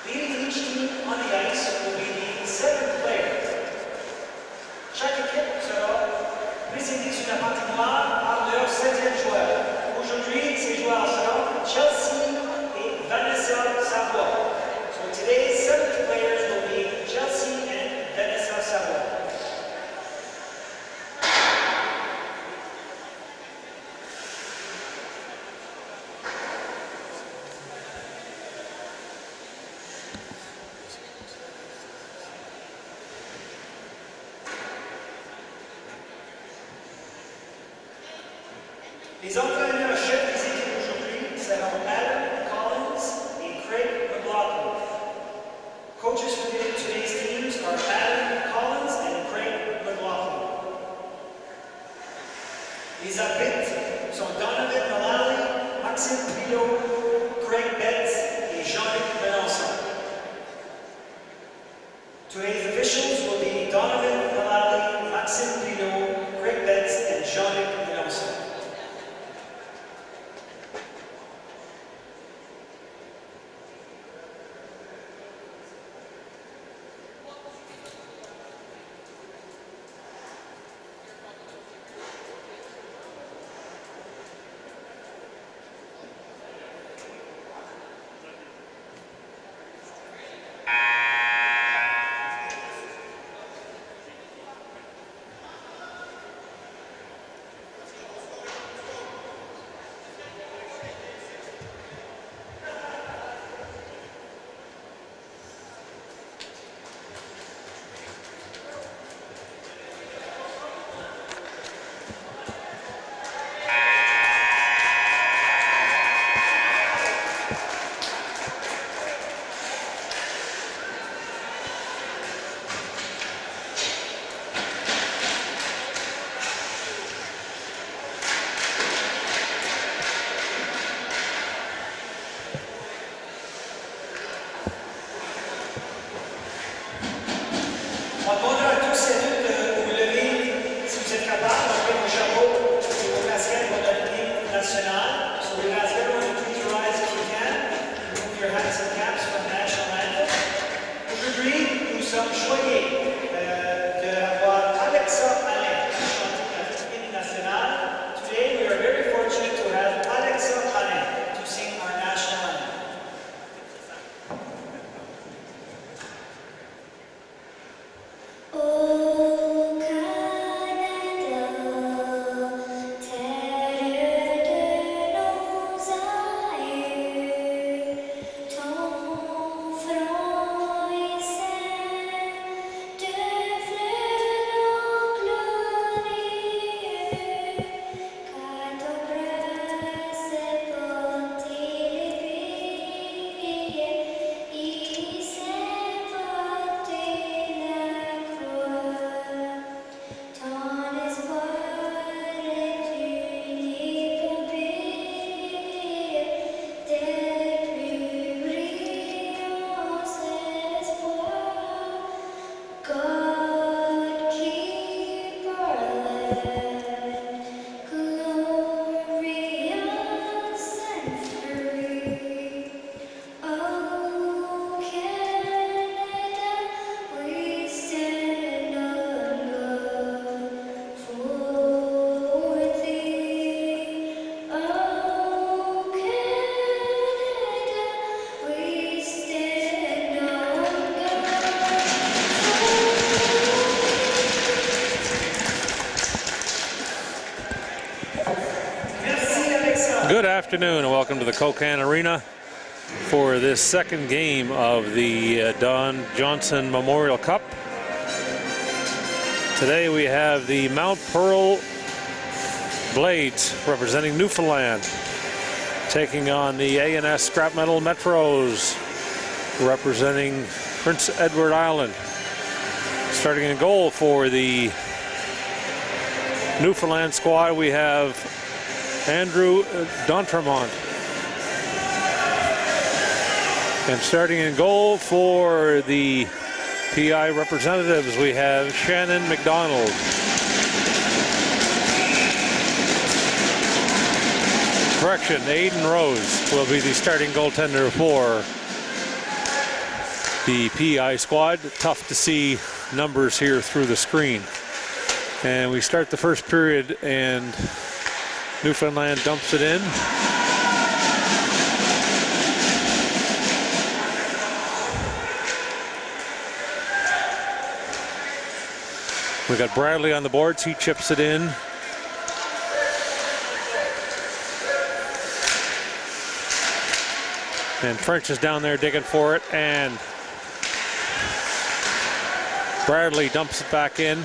Leading each team on the ice will be the 7th player. Chaque équipe sera précédée sur la patinoire par leur 7e joueur. Aujourd'hui, ces joueurs seront Chelsea et Vanessa Savoie. So today's 7th players will be Chelsea and Vanessa Savoie. Les entraîneurs-chefs des équipes aujourd'hui seront Adam Collins et Craig McLaughlin. Coaches for today's teams are Adam Collins and Craig McLaughlin. Les arbitres sont Donovan Mullally, Maxime Pilot, Craig Betts et Jean-Luc Melançon. Today's officials will be Donovan Mullally, Maxime Pilot, Craig Betts and Jean-Luc Melançon. On demandera à tous et toutes de vous lever si vous êtes capables, d'enlever vos chapeaux et vos casquettes pour notre hymne national. So we ask everyone to please rise if you can. Remove your hats and caps for the national anthem. Aujourd'hui, nous sommes choyés d'avoir Alexa Alain chanter notre hymne national. Today, we are very fortunate to have Alexa Alain to sing our national anthem. Good afternoon and welcome to the Kokan Arena for this second game of the Don Johnson Memorial Cup. Today we have the Mount Pearl Blades representing Newfoundland taking on the A&S Scrap Metal Metros representing Prince Edward Island. Starting in goal for the Newfoundland squad, we have Andrew D'Entremont. And starting in goal for the PI representatives, we have Shannon McDonald. Correction, Aiden Rose will be the starting goaltender the PEI squad. Tough to see numbers here through the screen. And we start the first period, and Newfoundland dumps it in. We got Bradley on the boards. He chips it in. And French is down there digging for it, and Bradley dumps it back in.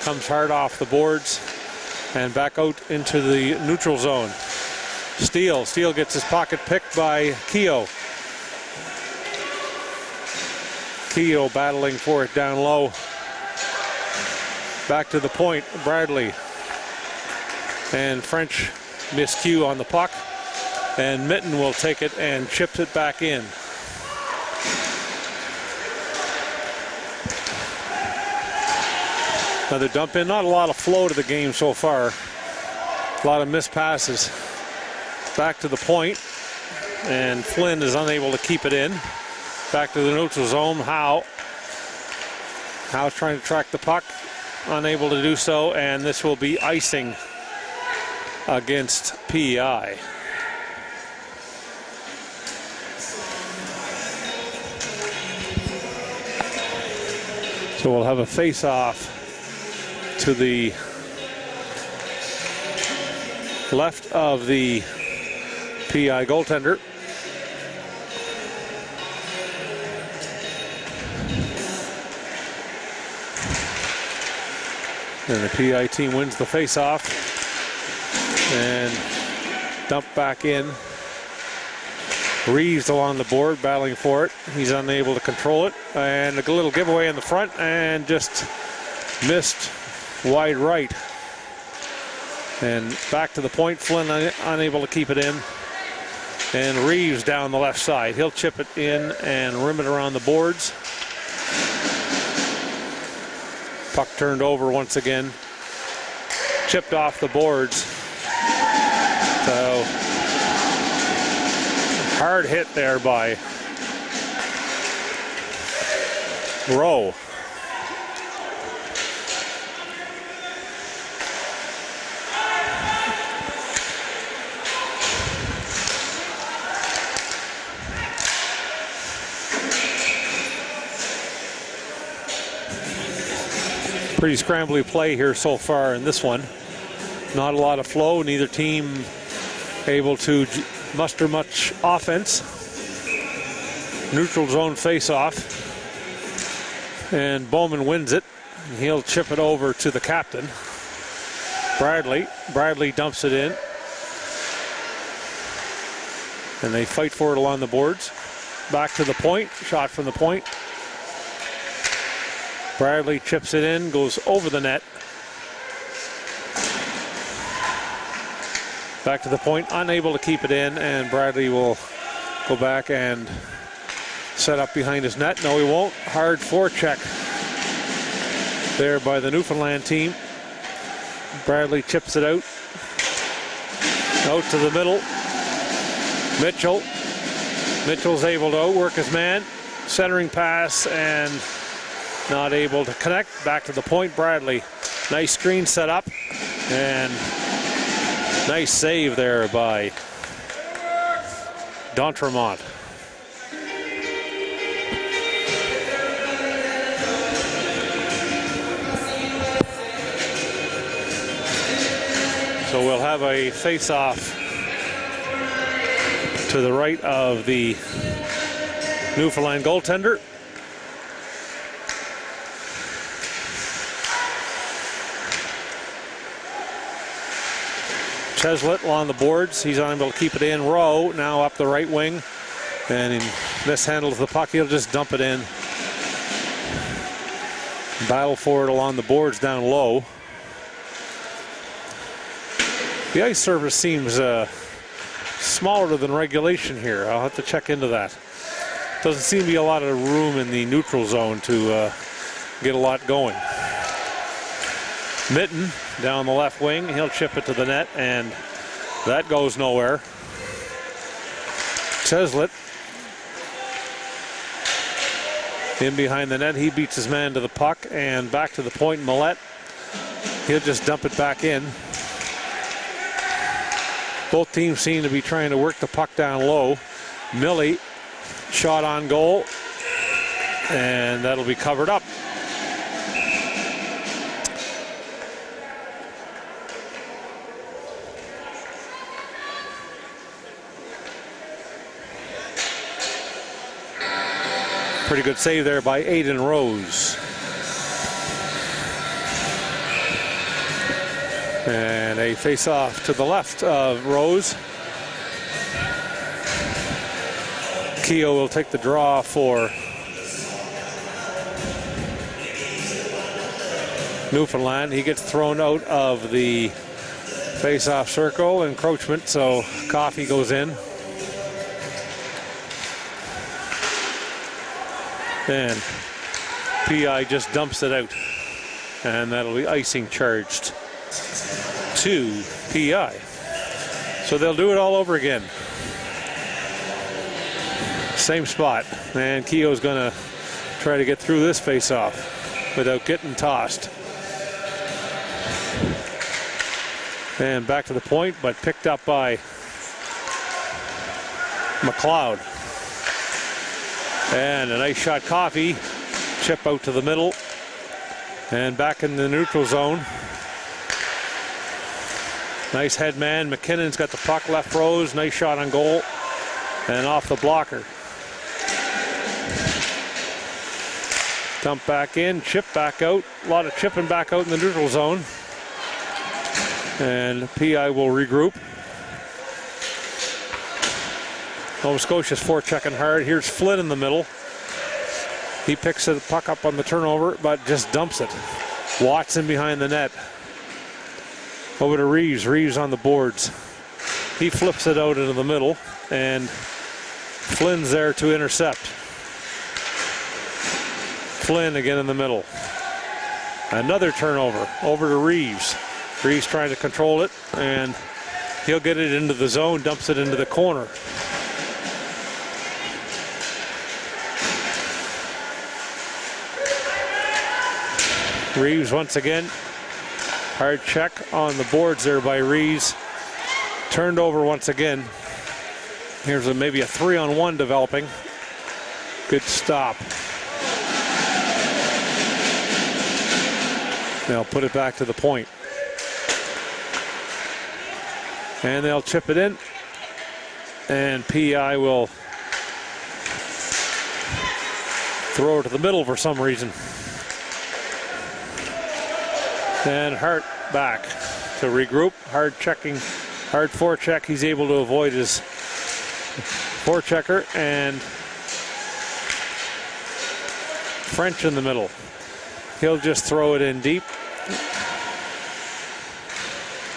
Comes hard off the boards and back out into the neutral zone. Steele gets his pocket picked by Keogh. Keogh battling for it down low. Back to the point, Bradley. And French miscue on the puck. And Mitten will take it and chips it back in. Another dump in. Not a lot of flow to the game so far. A lot of missed passes. Back to the point. And Flynn is unable to keep it in. Back to the neutral zone. Howe's trying to track the puck. Unable to do so, and this will be icing against PEI. So we'll have a face-off to the left of the PEI goaltender. And the PEI team wins the face-off and dump back in. Reeves along the board, battling for it. He's unable to control it. And a little giveaway in the front and just missed wide right. And back to the point, Flynn unable to keep it in. And Reeves down the left side. He'll chip it in and rim it around the boards. Puck turned over once again. Chipped off the boards. So hard hit there by Rowe. Pretty scrambly play here so far in this one. Not a lot of flow. Neither team able to muster much offense. Neutral zone face-off. And Bowman wins it. He'll chip it over to the captain. Bradley dumps it in. And they fight for it along the boards. Back to the point. Shot from the point. Bradley chips it in, goes over the net. Back to the point, unable to keep it in, and Bradley will go back and set up behind his net. No, he won't. Hard forecheck there by the Newfoundland team. Bradley chips it out. Out to the middle. Mitchell's able to outwork his man. Centering pass and not able to connect. Back to the point, Bradley. Nice screen set up. And nice save there by D'Entremont. So we'll have a face-off to the right of the Newfoundland goaltender. Cheslett along the boards. He's unable to keep it in. Rowe now up the right wing. And he mishandles the puck. He'll just dump it in. Battle for it along the boards down low. The ice surface seems smaller than regulation here. I'll have to check into that. Doesn't seem to be a lot of room in the neutral zone to get a lot going. Mitten down the left wing. He'll chip it to the net, and that goes nowhere. Cheslett in behind the net. He beats his man to the puck, and back to the point. Millette, he'll just dump it back in. Both teams seem to be trying to work the puck down low. Millie, shot on goal, and that'll be covered up. Pretty good save there by Aiden Rose. And a face-off to the left of Rose. Keogh will take the draw for Newfoundland. He gets thrown out of the face-off circle, encroachment, so Coffey goes in. And PI just dumps it out, and that'll be icing charged to PI. So they'll do it all over again. Same spot, and Keogh's gonna try to get through this face-off without getting tossed. And back to the point, but picked up by McLeod. And a nice shot, Coffey. Chip out to the middle. And back in the neutral zone. Nice head man. McKinnon's got the puck, left Rose. Nice shot on goal. And off the blocker. Dump back in, chip back out. A lot of chipping back out in the neutral zone. And PI will regroup. Nova Scotia's forechecking hard. Here's Flynn in the middle. He picks the puck up on the turnover, but just dumps it. Watson behind the net. Over to Reeves. Reeves on the boards. He flips it out into the middle, and Flynn's there to intercept. Flynn again in the middle. Another turnover. Over to Reeves. Reeves trying to control it, and he'll get it into the zone, dumps it into the corner. Reeves once again. Hard check on the boards there by Reeves. Turned over once again. Here's maybe a 3-on-1 developing. Good stop. They'll put it back to the point. And they'll chip it in. And PI will throw it to the middle for some reason. And Hart back to regroup. Hard checking, hard forecheck. He's able to avoid his forechecker, and French in the middle. He'll just throw it in deep.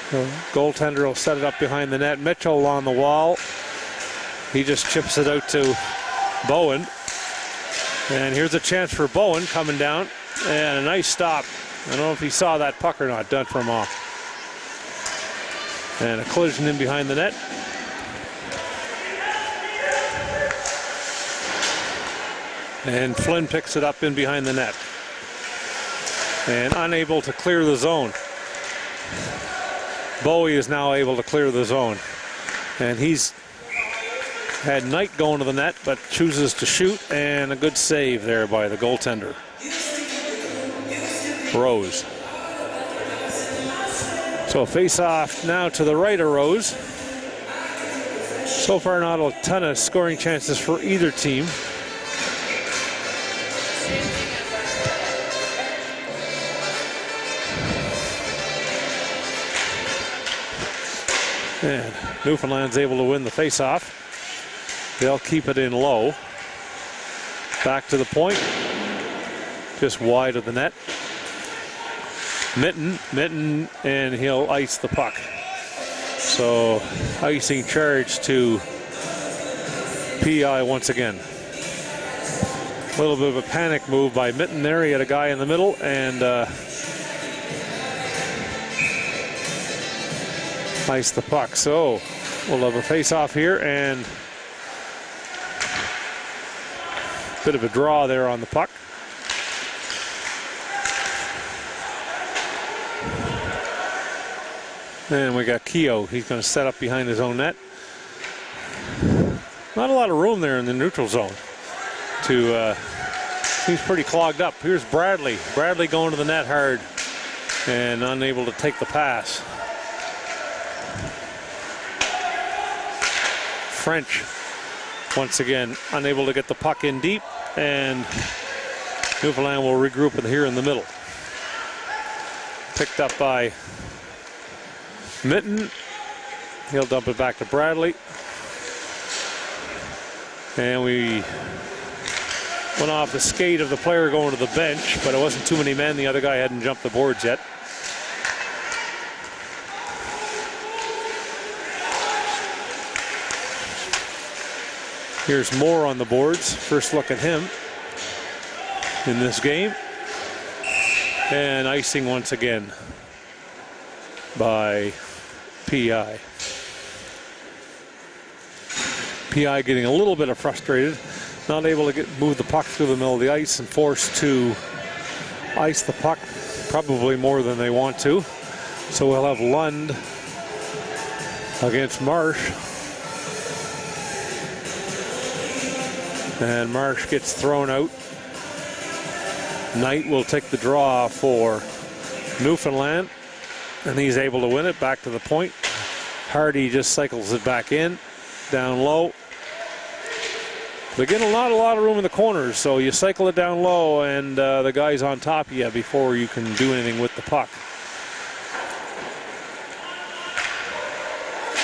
The goaltender will set it up behind the net. Mitchell on the wall. He just chips it out to Bowen. And here's a chance for Bowen coming down. And a nice stop. I don't know if he saw that puck or not. Done from off. And a collision in behind the net. And Flynn picks it up in behind the net. And unable to clear the zone. Bowie is now able to clear the zone. And he's had Knight going to the net, but chooses to shoot, and a good save there by the goaltender. Rose. So face-off now to the right of Rose. So far not a ton of scoring chances for either team. And Newfoundland's able to win the face-off. They'll keep it in low. Back to the point. Just wide of the net. Mitten, and he'll ice the puck. So icing charge to PI once again. A little bit of a panic move by Mitten there. He had a guy in the middle, and ice the puck. So we'll have a face-off here, and Bit of a draw there on the puck. And we got Keogh. He's going to set up behind his own net. Not a lot of room there in the neutral zone. Seems pretty clogged up. Here's Bradley. Bradley going to the net hard and unable to take the pass. French, once again, unable to get the puck in deep, and Newfoundland will regroup here in the middle. Picked up by Minton. He'll dump it back to Bradley. And we went off the skate of the player going to the bench, but it wasn't too many men. The other guy hadn't jumped the boards yet. Here's Moore on the boards. First look at him in this game. And icing once again by PI. PI getting a little bit frustrated, not able to move the puck through the middle of the ice and forced to ice the puck probably more than they want to. So we'll have Lund against Marsh. And Marsh gets thrown out. Knight will take the draw for Newfoundland, and he's able to win it back to the point. Hardy just cycles it back in, down low. They're getting not a lot of room in the corners, so you cycle it down low, and the guy's on top of you before you can do anything with the puck.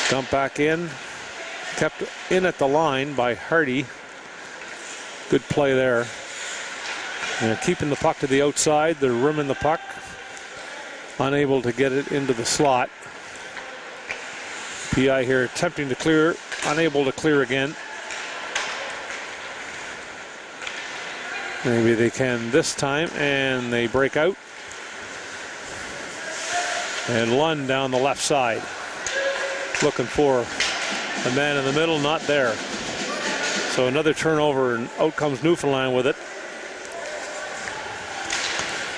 Dump back in, kept in at the line by Hardy. Good play there. And they're keeping the puck to the outside. They're rimming the puck. Unable to get it into the slot. PI here attempting to clear. Unable to clear again. Maybe they can this time, and they break out. And Lund down the left side. Looking for a man in the middle, not there. So another turnover, and out comes Newfoundland with it.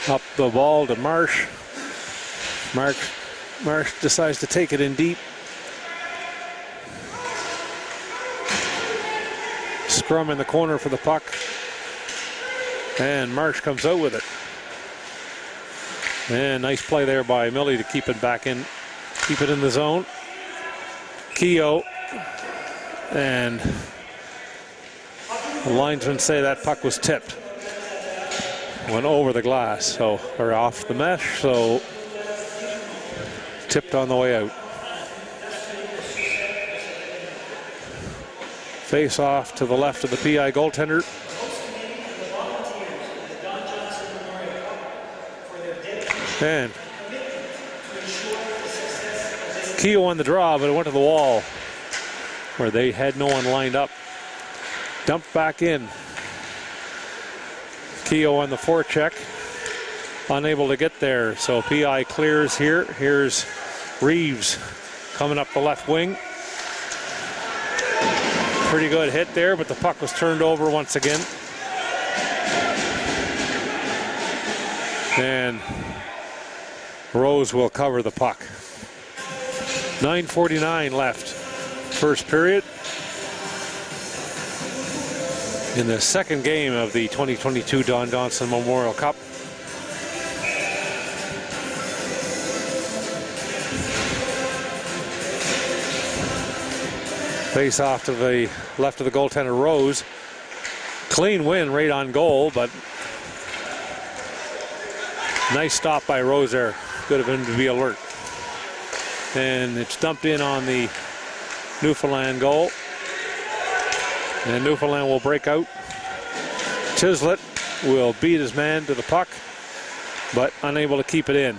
Up the ball to Marsh. Marsh decides to take it in deep. Scrum in the corner for the puck. And Marsh comes out with it. And nice play there by Millie to keep it back in, keep it in the zone. Keogh, and the linesmen say that puck was tipped. Went over the glass, or off the mesh, so tipped on the way out. Face off to the left of the PI goaltender. And Keogh on the draw, but it went to the wall where they had no one lined up. Dumped back in. Keogh on the forecheck, unable to get there, so PI clears here. Here's Reeves coming up the left wing. Pretty good hit there, but the puck was turned over once again. And Rose will cover the puck. 9:49 left, first period. In the second game of the 2022 Don Johnson Memorial Cup. Face off to the left of the goaltender, Rose. Clean win right on goal, but nice stop by Rose there. Good of him to be alert. And it's dumped in on the Newfoundland goal. And Newfoundland will break out. Chislett will beat his man to the puck, but unable to keep it in.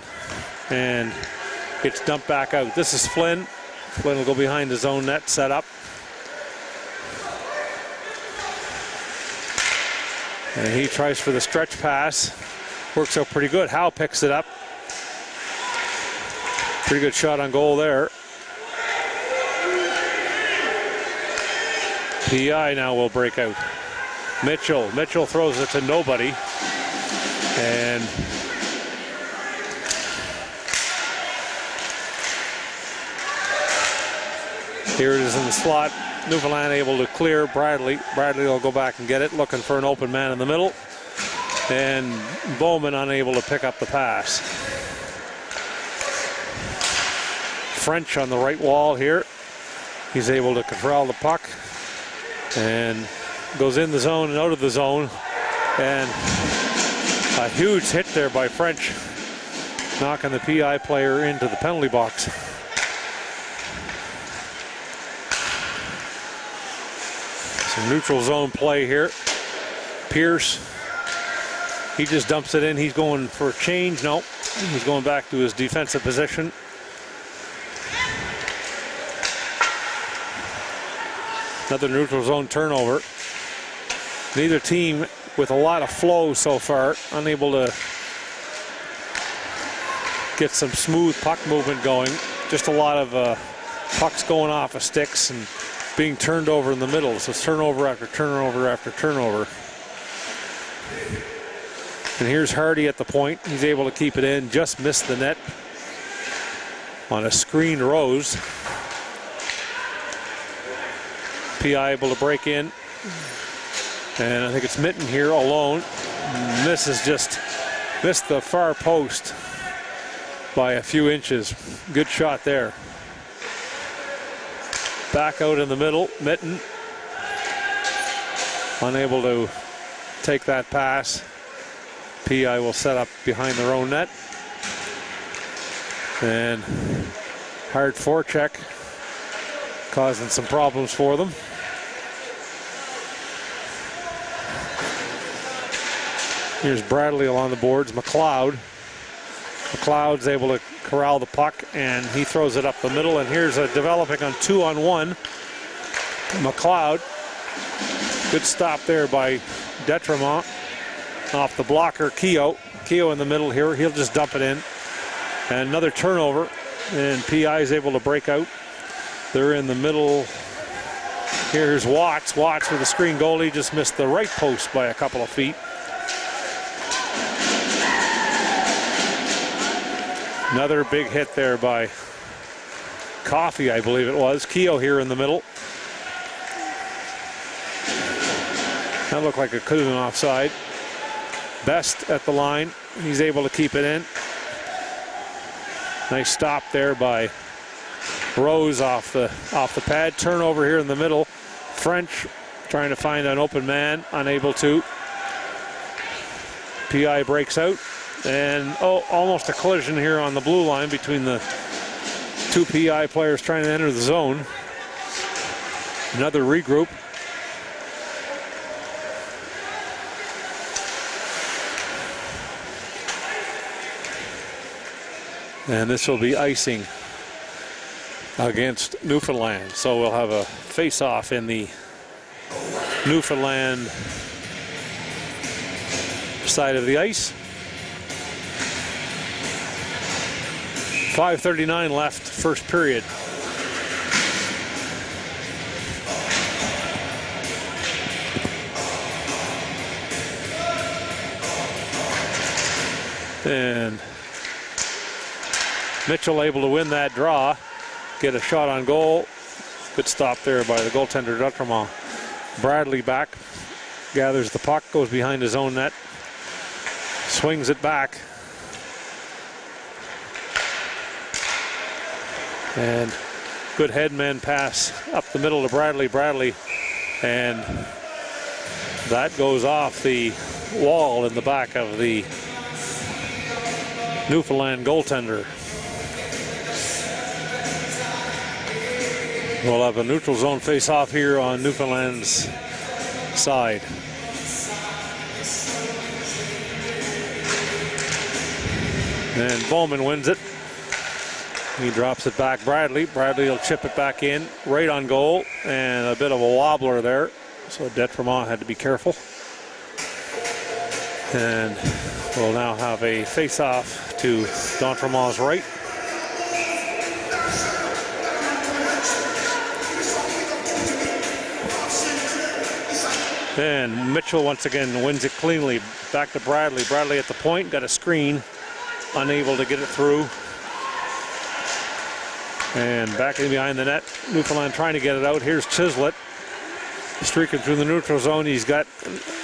And it's dumped back out. This is Flynn. Flynn will go behind his own net, set up. And he tries for the stretch pass. Works out pretty good. Howe picks it up. Pretty good shot on goal there. PI now will break out. Mitchell throws it to nobody. And here it is in the slot. Newfoundland able to clear Bradley. Bradley will go back and get it, looking for an open man in the middle. And Bowman unable to pick up the pass. French on the right wall here. He's able to control the puck and goes in the zone and out of the zone. And a huge hit there by French, knocking the PI player into the penalty box. Some neutral zone play here. Pierce, he just dumps it in. He's going for a change. No, he's going back to his defensive position. Another neutral zone turnover. Neither team with a lot of flow so far, unable to get some smooth puck movement going. Just a lot of pucks going off of sticks and being turned over in the middle. So turnover after turnover after turnover. And here's Hardy at the point. He's able to keep it in, just missed the net on a screened Rose. PI able to break in. And I think it's Mitten here alone. Misses, just missed the far post by a few inches. Good shot there. Back out in the middle, Mitten. Unable to take that pass. PI will set up behind their own net. And hard forecheck, causing some problems for them. Here's Bradley along the boards. McLeod's able to corral the puck, and he throws it up the middle. And here's a developing on 2-on-1. McLeod, good stop there by Detremont. Off the blocker, Keogh in the middle here. He'll just dump it in. And another turnover, and PI is able to break out. They're in the middle. Here's Watts. Watts with a screen goalie, just missed the right post by a couple of feet. Another big hit there by Coffey, I believe it was. Keogh here in the middle. That looked like it could have been offside. Best at the line. He's able to keep it in. Nice stop there by Rose off the pad. Turnover here in the middle. French trying to find an open man, unable to. PI breaks out. And almost a collision here on the blue line between the two PI players trying to enter the zone. Another regroup. And this will be icing against Newfoundland. So we'll have a face-off in the Newfoundland side of the ice. 5:39 left, first period. And Mitchell able to win that draw, get a shot on goal. Good stop there by the goaltender, Dutremont. Bradley back, gathers the puck, goes behind his own net, swings it back. And good headman pass up the middle to Bradley, and that goes off the wall in the back of the Newfoundland goaltender. We'll have a neutral zone face-off here on Newfoundland's side. And Bowman wins it. He drops it back. Bradley will chip it back in, right on goal, and a bit of a wobbler there. So Detremont had to be careful. And we'll now have a face-off to Dontremont's right. And Mitchell once again wins it cleanly. Back to Bradley. Bradley at the point, got a screen, unable to get it through. And back in behind the net, Newfoundland trying to get it out. Here's Chislett streaking through the neutral zone. He's got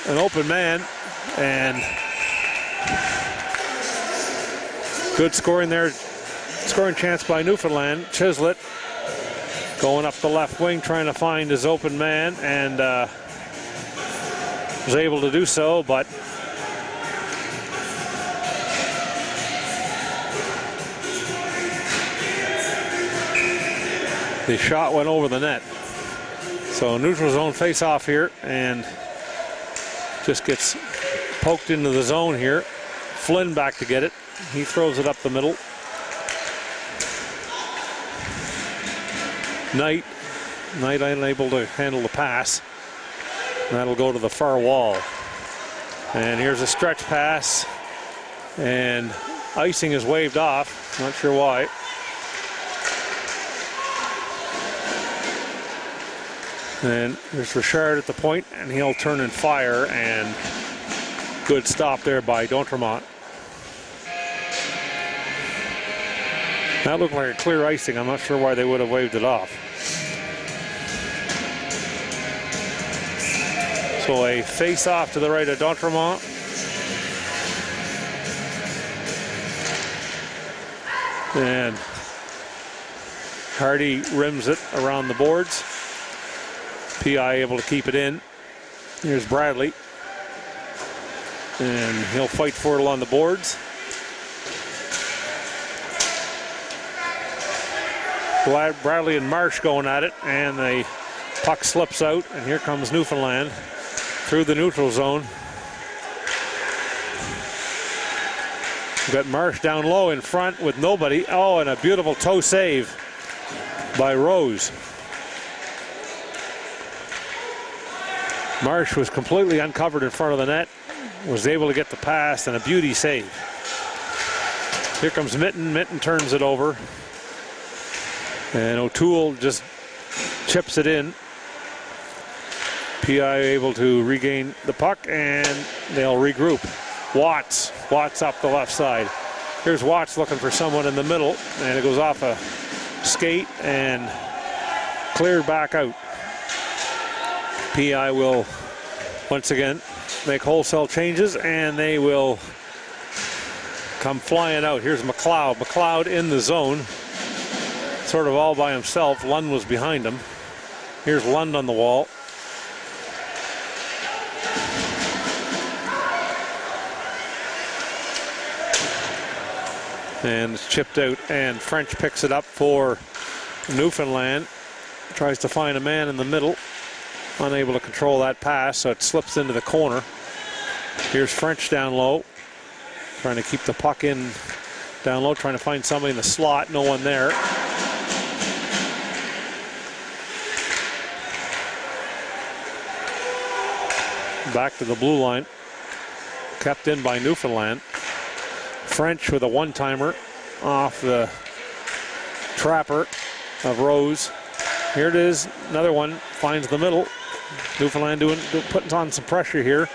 an open man, and good scoring there. Scoring chance by Newfoundland. Chislett going up the left wing, trying to find his open man, and was able to do so, but the shot went over the net. So neutral zone face off here, and just gets poked into the zone here. Flynn back to get it. He throws it up the middle. Knight unable to handle the pass. That'll go to the far wall. And here's a stretch pass, and icing is waved off. Not sure why. And there's Richard at the point, and he'll turn and fire, and good stop there by D'Entremont. That looked like a clear icing. I'm not sure why they would have waved it off. So a face-off to the right of D'Entremont. And Hardy rims it around the boards. PI able to keep it in. Here's Bradley. And he'll fight for it along the boards. Bradley and Marsh going at it, and the puck slips out, and here comes Newfoundland through the neutral zone. We've got Marsh down low in front with nobody. Oh, and a beautiful toe save by Rose. Marsh was completely uncovered in front of the net, was able to get the pass, and a beauty save. Here comes Mitten. Mitten turns it over, and O'Toole just chips it in. PI able to regain the puck, and they'll regroup. Watts up the left side. Here's Watts looking for someone in the middle, and it goes off a skate and cleared back out. PI will once again make wholesale changes, and they will come flying out. Here's McLeod. McLeod in the zone, sort of all by himself. Lund was behind him. Here's Lund on the wall. And it's chipped out, and French picks it up for Newfoundland. Tries to find a man in the middle. Unable to control that pass, so it slips into the corner. Here's French down low. Trying to keep the puck in down low, trying to find somebody in the slot. No one there. Back to the blue line. Kept in by Newfoundland. French with a one-timer off the trapper of Rose. Here it is, another one, finds the middle. Newfoundland putting on some pressure here.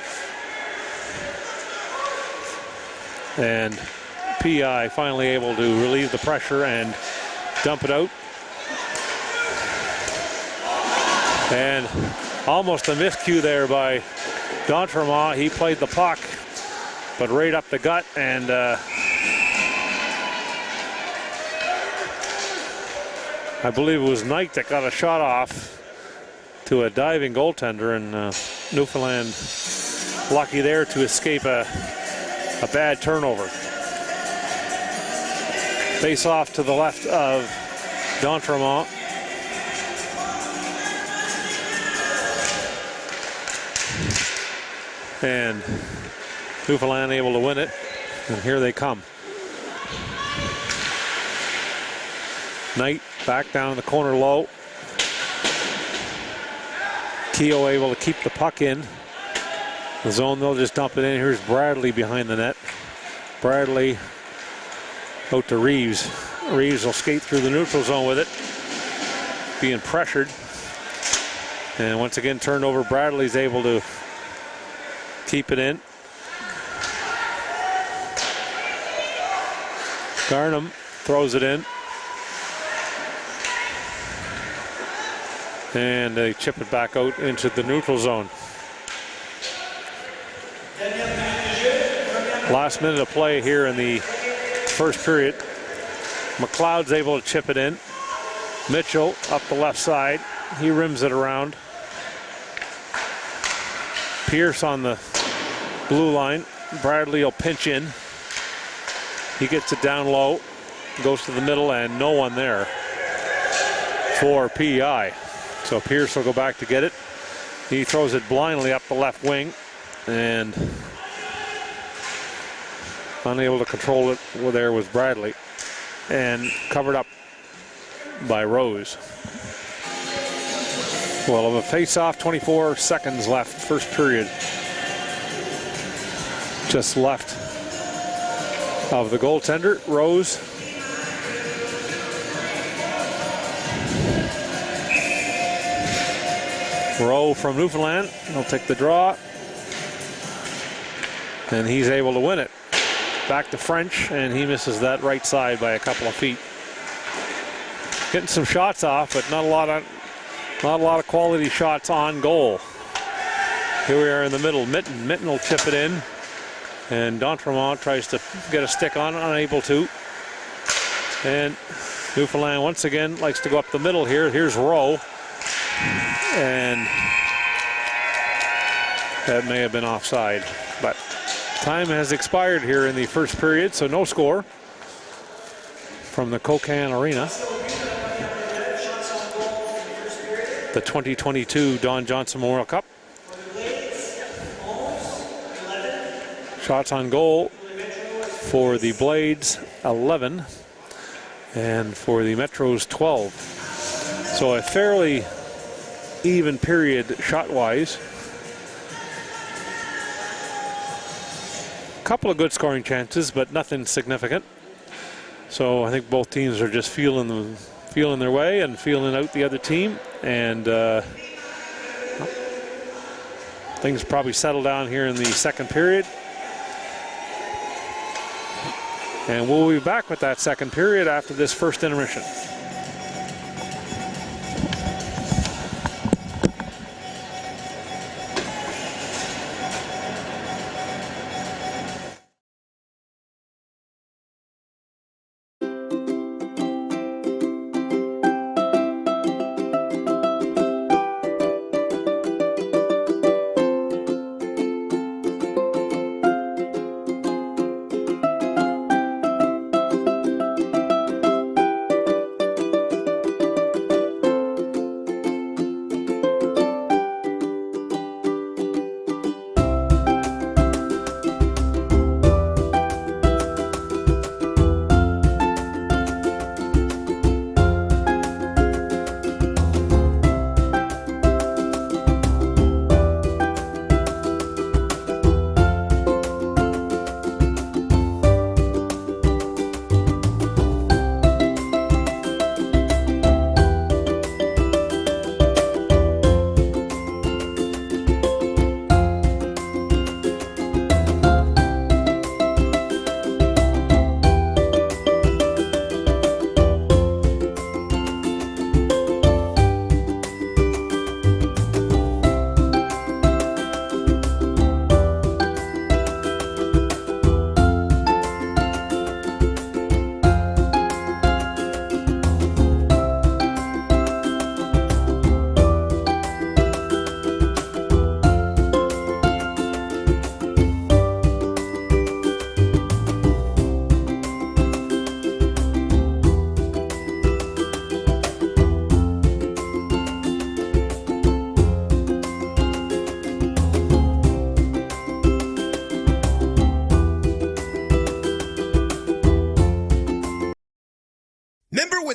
And PI finally able to relieve the pressure and dump it out. And almost a miscue there by D'Entremont. He played the puck, but right up the gut, and I believe it was Knight that got a shot off to a diving goaltender, and Newfoundland lucky there to escape a bad turnover. Face off to the left of D'Entremont. And Newfoundland able to win it, and here they come. Knight back down in the corner low. Keogh able to keep the puck in the zone. They'll just dump it in. Here's Bradley behind the net. Bradley out to Reeves. Reeves will skate through the neutral zone with it, being pressured. And once again turned over. Bradley's able to keep it in. Garnham throws it in. And they chip it back out into the neutral zone. Last minute of play here in the first period. McLeod's able to chip it in. Mitchell up the left side. He rims it around. Pierce on the blue line. Bradley will pinch in. He gets it down low. Goes to the middle and no one there for PEI. So Pierce will go back to get it. He throws it blindly up the left wing and unable to control it. Well, there was Bradley and covered up by Rose. Well, of a face-off, 24 seconds left, first period. Just left of the goaltender, Rose. Rowe from Newfoundland, he'll take the draw. And he's able to win it. Back to French, and he misses that right side by a couple of feet. Getting some shots off, but not a lot of quality shots on goal. Here we are in the middle. Mitten will chip it in, and D'Entremont tries to get a stick on, unable to. And Newfoundland once again likes to go up the middle here. Here's Rowe, and that may have been offside, but time has expired here in the first period, so no score from the Cocan Arena. The 2022 Don Johnson Memorial Cup. Shots on goal for the Blades, 11, and for the Metros, 12. So a fairly even period shot-wise. A couple of good scoring chances, but nothing significant. So I think both teams are just feeling their way and feeling out the other team, and things probably settle down here in the second period. And we'll be back with that second period after this first intermission.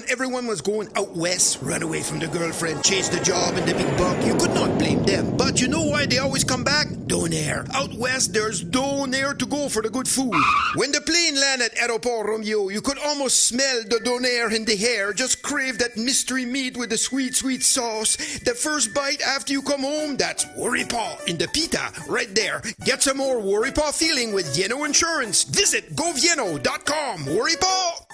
when everyone was going out west, run away from the girlfriend, chase the job and the big buck, you could not blame them. But you know why they always come back? Donair. Out west, there's Donair to go for the good food. When the plane landed at Aeroport Romeo, you could almost smell the Donair in the air. Just crave that mystery meat with the sweet, sweet sauce. The first bite after you come home, that's Worry Paw in the pita right there. Get some more Worry Paw feeling with Vienno Insurance. Visit govienno.com. Worry Paw.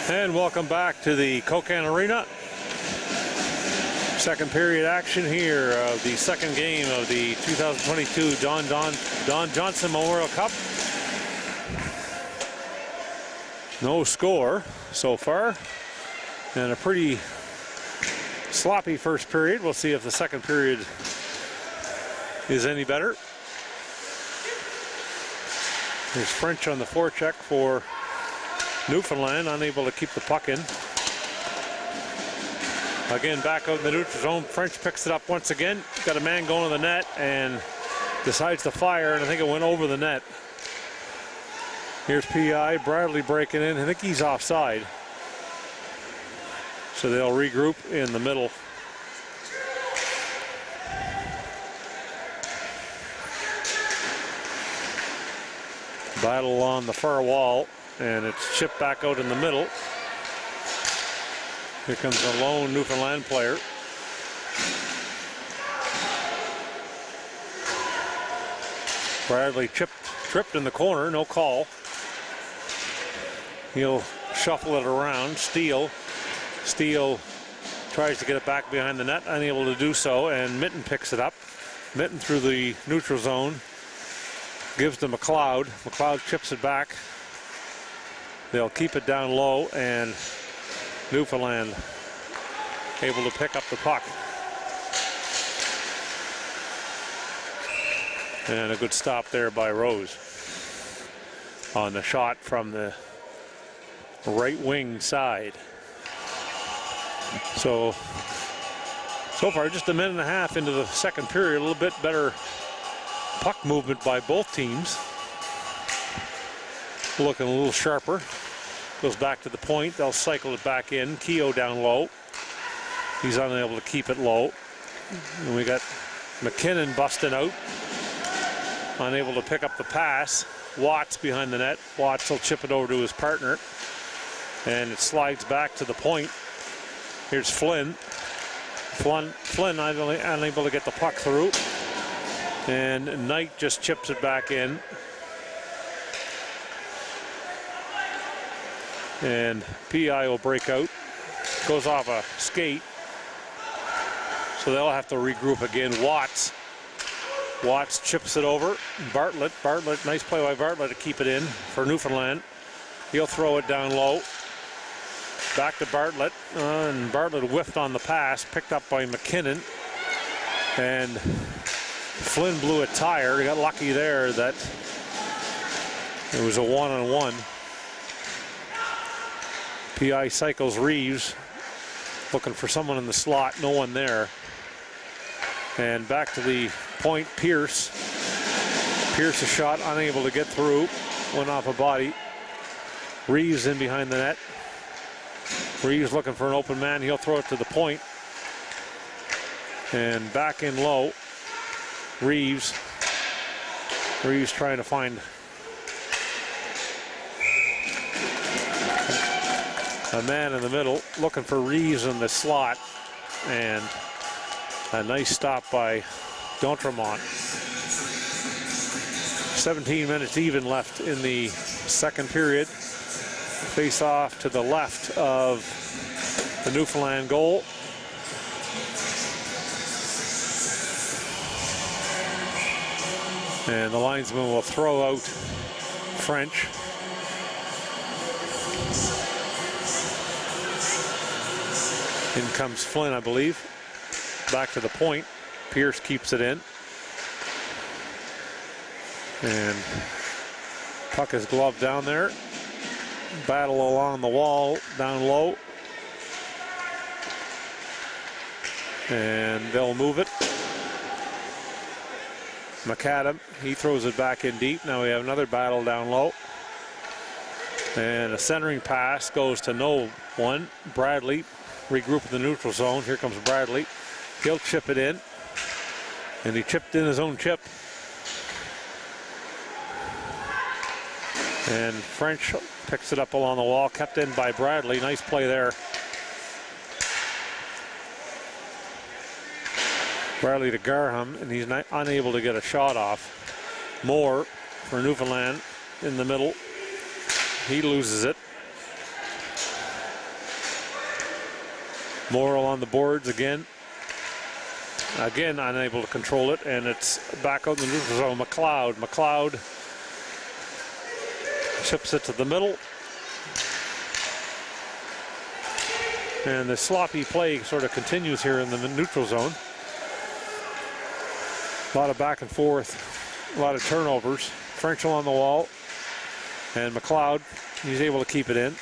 And welcome back to the Kokan Arena. Second period action here of the second game of the 2022 Don Johnson Memorial Cup. No score so far, and a pretty sloppy first period. We'll see if the second period is any better. There's French on the forecheck for Newfoundland, unable to keep the puck in. Again, back out in the neutral zone. French picks it up once again. Got a man going to the net and decides to fire, and I think it went over the net. Here's PI, Bradley breaking in. I think he's offside. So they'll regroup in the middle. Battle on the far wall, and it's chipped back out in the middle. Here comes a lone Newfoundland player. Bradley tripped in the corner, no call. He'll shuffle it around. Steele tries to get it back behind the net, unable to do so, and Mitten picks it up. Mitten through the neutral zone, gives to McLeod. McLeod chips it back. They'll keep it down low, and Newfoundland able to pick up the puck. And a good stop there by Rose on the shot from the right wing side. So far just a minute and a half into the second period, a little bit better puck movement by both teams. Looking a little sharper. Goes back to the point. They'll cycle it back in. Keogh down low. He's unable to keep it low. And we got McKinnon busting out. Unable to pick up the pass. Watts behind the net. Watts will chip it over to his partner. And it slides back to the point. Here's Flynn. Flynn unable to get the puck through. And Knight just chips it back in. And PI will break out. Goes off a skate. So they'll have to regroup again. Watts chips it over. Bartlett, nice play by Bartlett to keep it in for Newfoundland. He'll throw it down low. Back to Bartlett. And Bartlett whiffed on the pass. Picked up by McKinnon. And Flynn blew a tire. He got lucky there that it was a one-on-one. PI cycles Reeves, looking for someone in the slot, no one there. And back to the point, Pierce. Pierce a shot, unable to get through, went off a body. Reeves in behind the net. Reeves looking for an open man, he'll throw it to the point. And back in low, Reeves trying to find a man in the middle, looking for Reeves in the slot, and a nice stop by D'Entremont. 17 minutes even left in the second period. Face off to the left of the Newfoundland goal. And the linesman will throw out French. In comes Flynn, I believe. Back to the point. Pierce keeps it in. And puck is gloved down there. Battle along the wall, down low. And they'll move it. McAdam, he throws it back in deep. Now we have another battle down low. And a centering pass goes to no one. Bradley regroup in the neutral zone. Here comes Bradley. He'll chip it in. And he chipped in his own chip. And French picks it up along the wall. Kept in by Bradley. Nice play there. Bradley to Garham, and he's unable to get a shot off. Moore for Newfoundland in the middle. He loses it. Morrill on the boards again. Again, unable to control it, and it's back out in the neutral zone. McLeod chips it to the middle. And the sloppy play sort of continues here in the neutral zone. A lot of back and forth, a lot of turnovers. Frenchel on the wall, and McLeod, he's able to keep it in.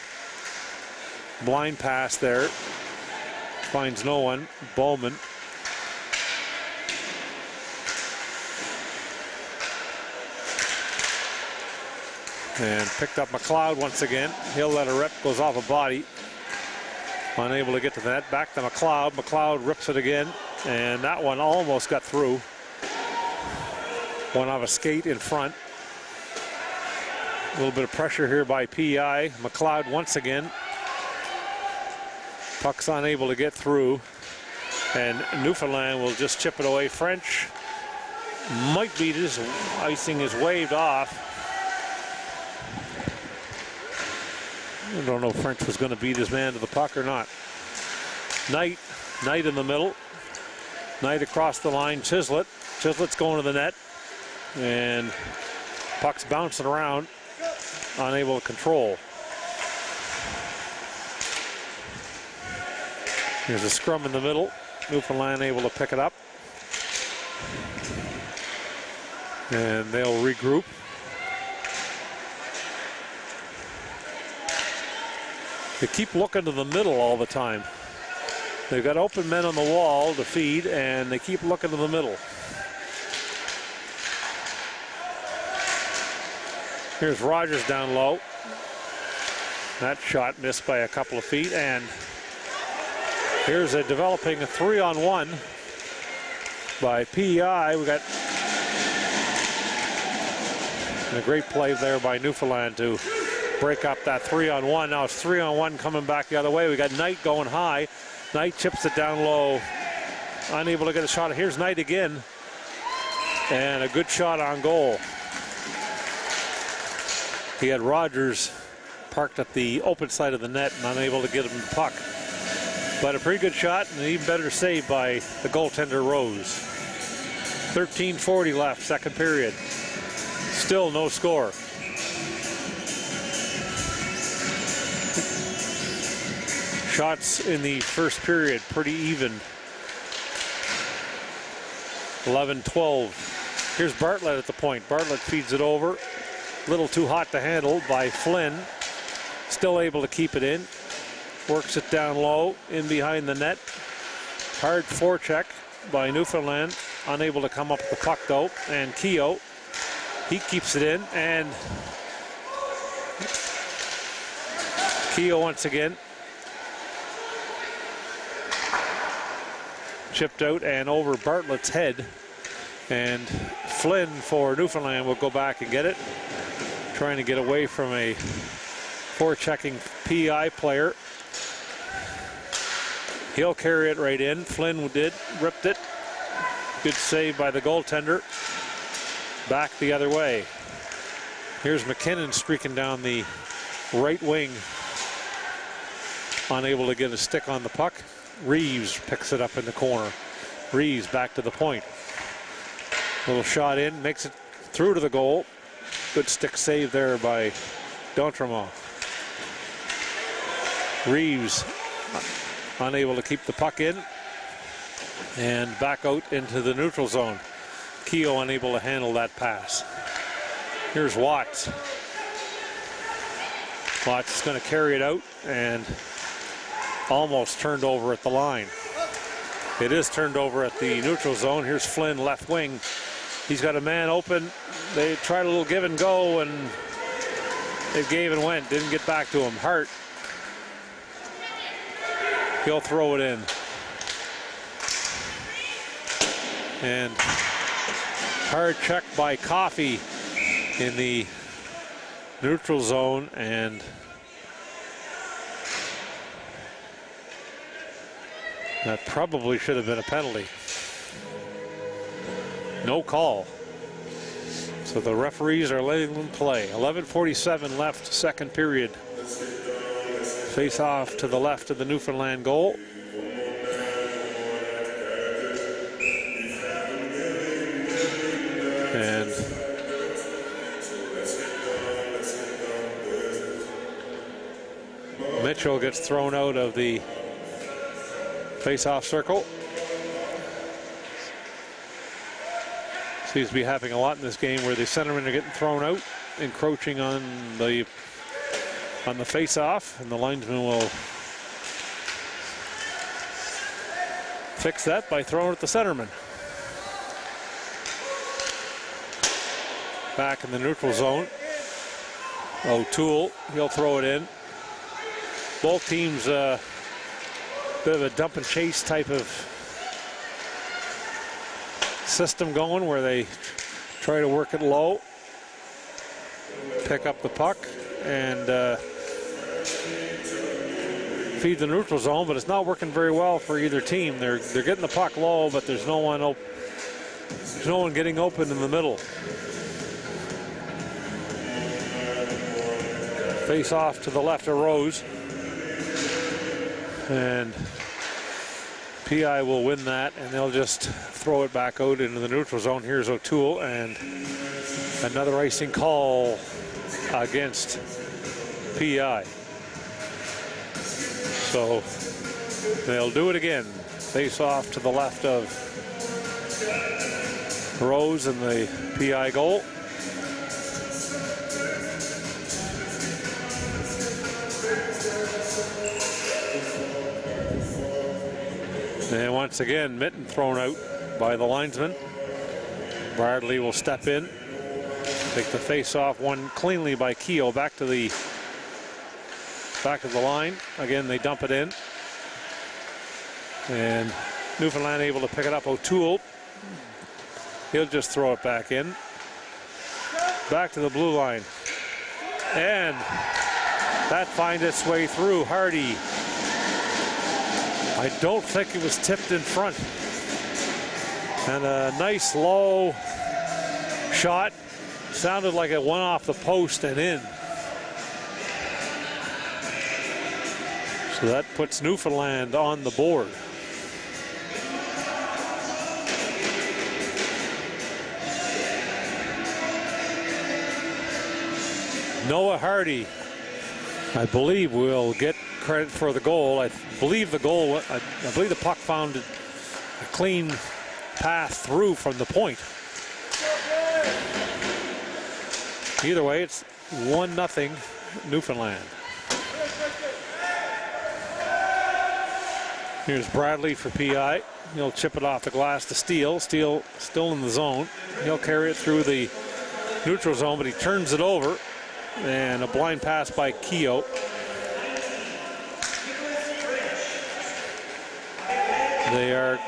Blind pass there, finds no one. Bowman. And picked up McLeod once again. He'll let it rip, goes off a body. Unable to get to the net. Back to McLeod. McLeod rips it again, and that one almost got through. One off a skate in front. A little bit of pressure here by PEI. McLeod once again. Puck's unable to get through, and Newfoundland will just chip it away. French might be this. Icing is waved off. I don't know if French was going to beat his man to the puck or not. Knight in the middle. Knight across the line. Chislett's going to the net, and puck's bouncing around, unable to control. Here's a scrum in the middle. Newfoundland able to pick it up, and they'll regroup. They keep looking to the middle all the time. They've got open men on the wall to feed, and they keep looking to the middle. Here's Rogers down low. That shot missed by a couple of feet, and here's developing a 3-on-1 by PEI. We got a great play there by Newfoundland to break up that 3-on-1. Now it's 3-on-1 coming back the other way. We got Knight going high. Knight chips it down low. Unable to get a shot. Here's Knight again. And a good shot on goal. He had Rogers parked at the open side of the net and unable to get him the puck. But a pretty good shot and an even better save by the goaltender Rose. 13:40 left, second period. Still no score. Shots in the first period, pretty even. 11-12. Here's Bartlett at the point. Bartlett feeds it over. A little too hot to handle by Flynn. Still able to keep it in. Works it down low, in behind the net. Hard forecheck by Newfoundland. Unable to come up with the puck though. And Keogh, he keeps it in. And Keogh once again. Chipped out and over Bartlett's head, and Flynn for Newfoundland will go back and get it, trying to get away from a forechecking PEI player. He'll carry it right in. Flynn did, ripped it. Good save by the goaltender. Back the other way. Here's McKinnon streaking down the right wing, unable to get a stick on the puck. Reeves picks it up in the corner. Reeves back to the point. Little shot in, makes it through to the goal. Good stick save there by D'Entremont. Reeves unable to keep the puck in, and back out into the neutral zone. Keogh unable to handle that pass. Here's Watts. Watts is going to carry it out, and almost turned over at the line. It is turned over at the neutral zone. Here's Flynn, left wing. He's got a man open. They tried a little give and go, and it gave and went. Didn't get back to him. Hart. He'll throw it in. And hard check by Coffey in the neutral zone, and that probably should have been a penalty. No call. So the referees are letting them play. 11:47 left, second period. Face off to the left of the Newfoundland goal. Mitchell gets thrown out of the face-off circle. Seems to be happening a lot in this game where the centermen are getting thrown out, encroaching on the face-off, and the linesman will fix that by throwing at the centerman. Back in the neutral zone. O'Toole, he'll throw it in. Both teams bit of a dump and chase type of system going where they try to work it low, pick up the puck, and feed the neutral zone, but it's not working very well for either team. They're getting the puck low, but there's no one getting open in the middle. Face off to the left of Rose, and PI will win that, and they'll just throw it back out into the neutral zone. Here's O'Toole, and another icing call against PI. So they'll do it again. Face off to the left of Rose and the PI goal. And once again, mitten thrown out by the linesman. Bradley will step in, take the face-off, won cleanly by Keogh. Back to the line. Again, they dump it in. And Newfoundland able to pick it up. O'Toole, he'll just throw it back in. Back to the blue line. And that finds its way through. Hardy. I don't think it was tipped in front. And a nice low shot. Sounded like it went off the post and in. So that puts Newfoundland on the board. Noah Hardy, I believe, will get credit for the goal. I believe the puck found a clean path through from the point. Either way, it's 1-0 Newfoundland. Here's Bradley for PI. He'll chip it off the glass to Steele. Steele still in the zone. He'll carry it through the neutral zone, but he turns it over. And a blind pass by Keogh. They are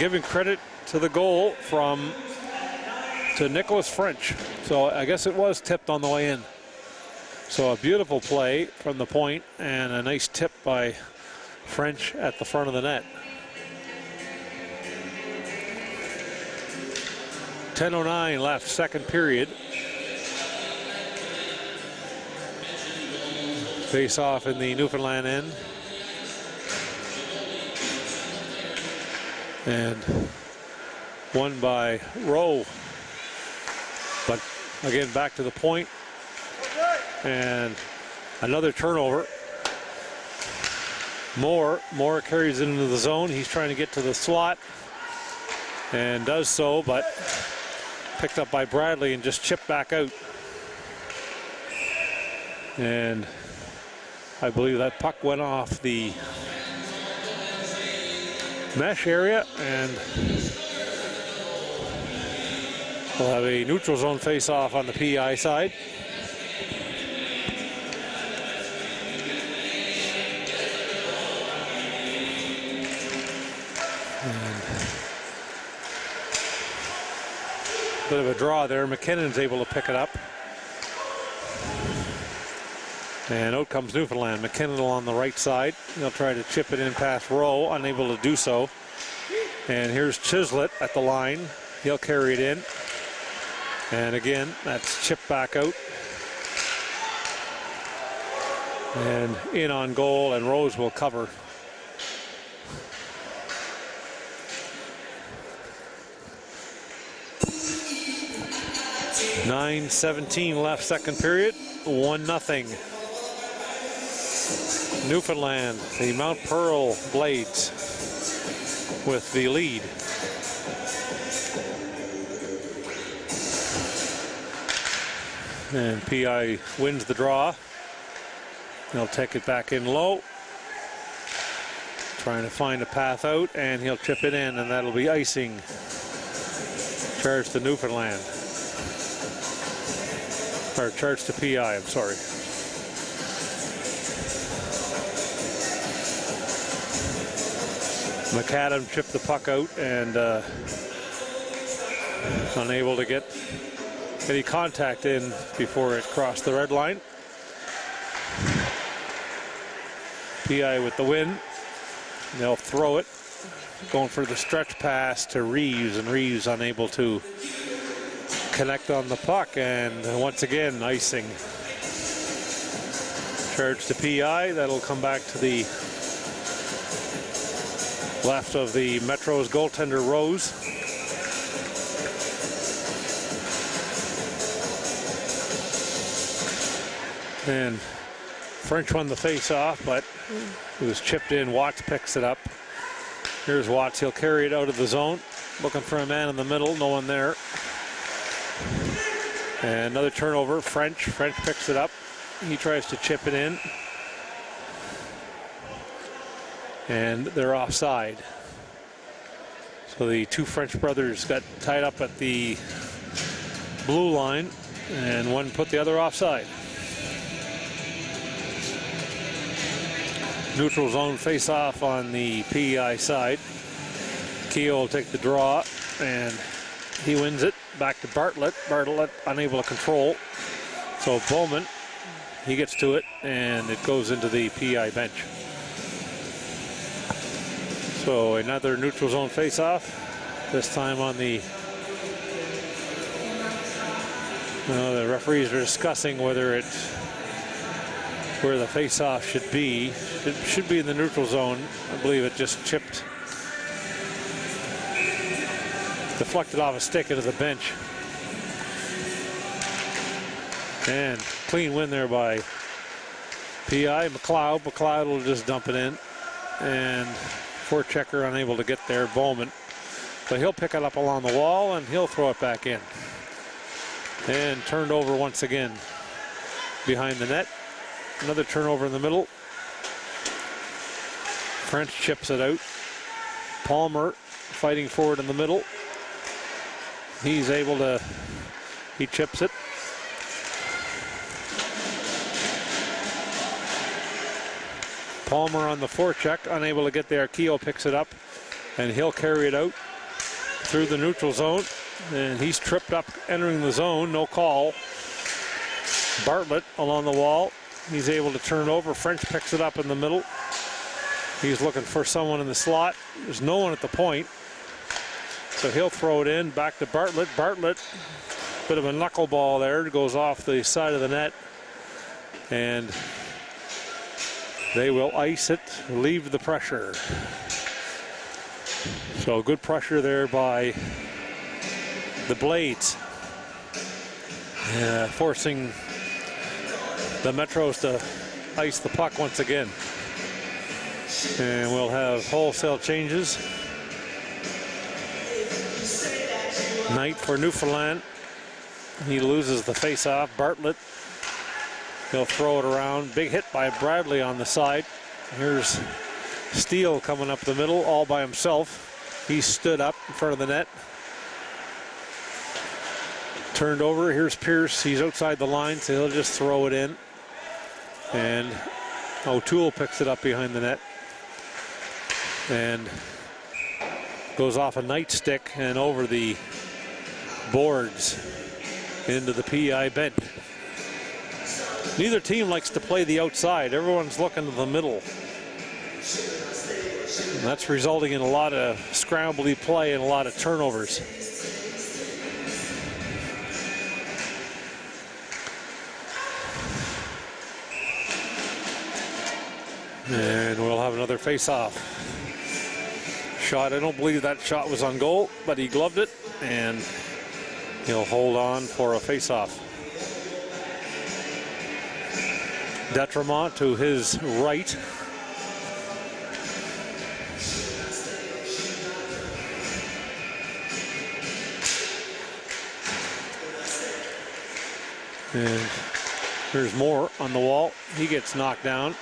giving credit to the goal to Nicholas French. So I guess it was tipped on the way in. So a beautiful play from the point and a nice tip by French at the front of the net. 10:09 left, second period. Face off in the Newfoundland end. And won by Rowe. But again, back to the point. And another turnover. Moore carries it into the zone. He's trying to get to the slot and does so, but picked up by Bradley and just chipped back out. And I believe that puck went off the mesh area, and we'll have a neutral zone face-off on the PI side. Bit of a draw there. McKinnon's able to pick it up. And out comes Newfoundland. McKinnon on the right side. He'll try to chip it in past Rowe, unable to do so. And here's Chislett at the line. He'll carry it in. And again, that's chipped back out. And in on goal, and Rose will cover. 9:17 left, second period. 1-0. Newfoundland, the Mount Pearl Blades with the lead. And PI wins the draw. He'll take it back in low. Trying to find a path out, and he'll chip it in, and that'll be icing. Charge to Newfoundland. Or charge to PI, I'm sorry. McAdam chipped the puck out and unable to get any contact in before it crossed the red line. PI with the win. They'll throw it, going for the stretch pass to Reeves, and Reeves unable to connect on the puck, and once again icing. Charge to PI, that'll come back to the left of the Metro's goaltender Rose. And French won the face-off, but it was chipped in. Watts picks it up. Here's Watts. He'll carry it out of the zone. Looking for a man in the middle. No one there. And another turnover. French picks it up. He tries to chip it in. And they're offside. So the two French brothers got tied up at the blue line, and one put the other offside. Neutral zone face-off on the PEI side. Keogh will take the draw, and he wins it. Back to Bartlett. Bartlett unable to control. So Bowman, he gets to it, and it goes into the PEI bench. So another neutral zone face-off. This time on the... the referees are discussing whether it... where the face-off should be. It should be in the neutral zone. I believe it just chipped, deflected off a stick into the bench. And clean win there by PI. McLeod will just dump it in. And forechecker unable to get there, Bowman. But he'll pick it up along the wall, and he'll throw it back in. And turned over once again behind the net. Another turnover in the middle. French chips it out. Palmer fighting forward in the middle. He's able to, he chips it. Palmer on the forecheck, unable to get there. Keogh picks it up, and he'll carry it out through the neutral zone. And he's tripped up entering the zone, no call. Bartlett along the wall. He's able to turn over. French picks it up in the middle. He's looking for someone in the slot. There's no one at the point. So he'll throw it in. Back to Bartlett. Bartlett, bit of a knuckleball there. It goes off the side of the net. And they will ice it, relieve the pressure. So good pressure there by the Blades. Forcing the Metros to ice the puck once again. And we'll have wholesale changes. Knight for Newfoundland. He loses the face-off. Bartlett, he'll throw it around. Big hit by Bradley on the side. Here's Steele coming up the middle all by himself. He stood up in front of the net. Turned over. Here's Pierce. He's outside the line, so he'll just throw it in. And O'Toole picks it up behind the net. And goes off a nightstick and over the boards into the PEI bench. Neither team likes to play the outside. Everyone's looking to the middle. And that's resulting in a lot of scrambly play and a lot of turnovers. And we'll have another face-off. Shot, I don't believe that shot was on goal, but he gloved it, and He'll hold on for a face-off. Detremont to his right. And there's more on the wall. He gets knocked down.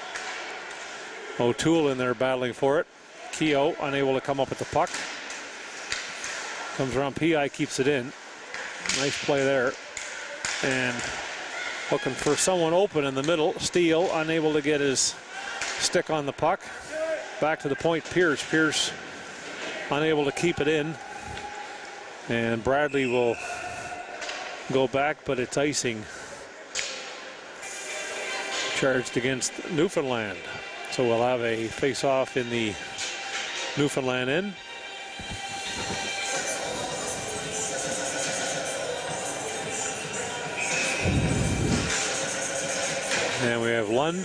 O'Toole in there battling for it. Keogh unable to come up with the puck. Comes around, PI keeps it in. Nice play there. And looking for someone open in the middle. Steele unable to get his stick on the puck. Back to the point, Pierce. Pierce unable to keep it in. And Bradley will go back, but it's icing. Charged against Newfoundland. So we'll have a face-off in the Newfoundland end. And we have Lund.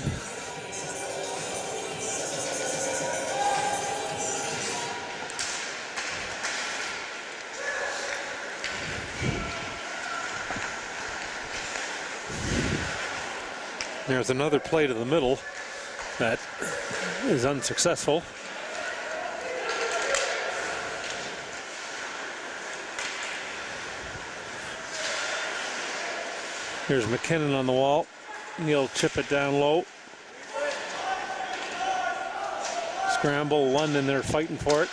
There's another play to the middle that is unsuccessful. Here's McKinnon on the wall. He'll chip it down low. Scramble, London there fighting for it.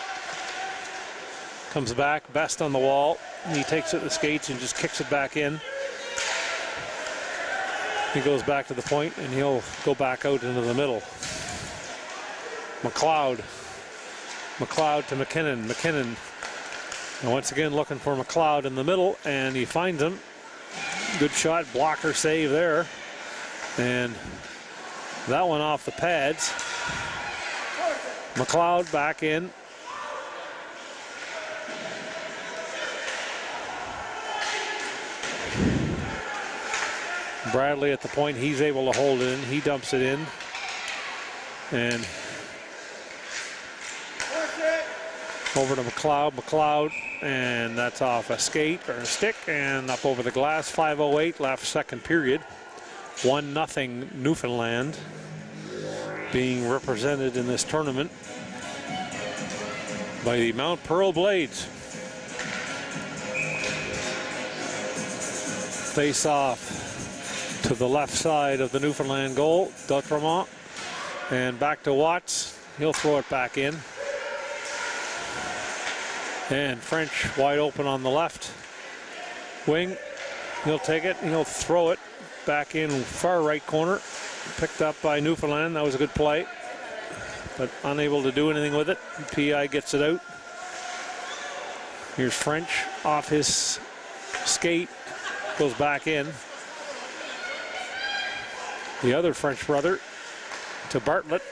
Comes back, Best on the wall. He takes it to the skates and just kicks it back in. He goes back to the point and he'll go back out into the middle. McLeod to McKinnon. McKinnon, and once again looking for McLeod in the middle, and he finds him. Good shot, blocker save there. And that one off the pads. McLeod back in. Bradley at the point, he's able to hold it in. He dumps it in. And over to McLeod. McLeod, and that's off a skate or a stick and up over the glass. 5:08 left, second period. 1-0 Newfoundland being represented in this tournament by the Mount Pearl Blades. Face off to the left side of the Newfoundland goal. Detremont, and back to Watts. He'll throw it back in. And French wide open on the left wing. He'll take it, he'll throw it back in far right corner. Picked up by Newfoundland. That was a good play, but unable to do anything with it. PI gets it out. Here's French off his skate, goes back in. The other French brother to Bartlett,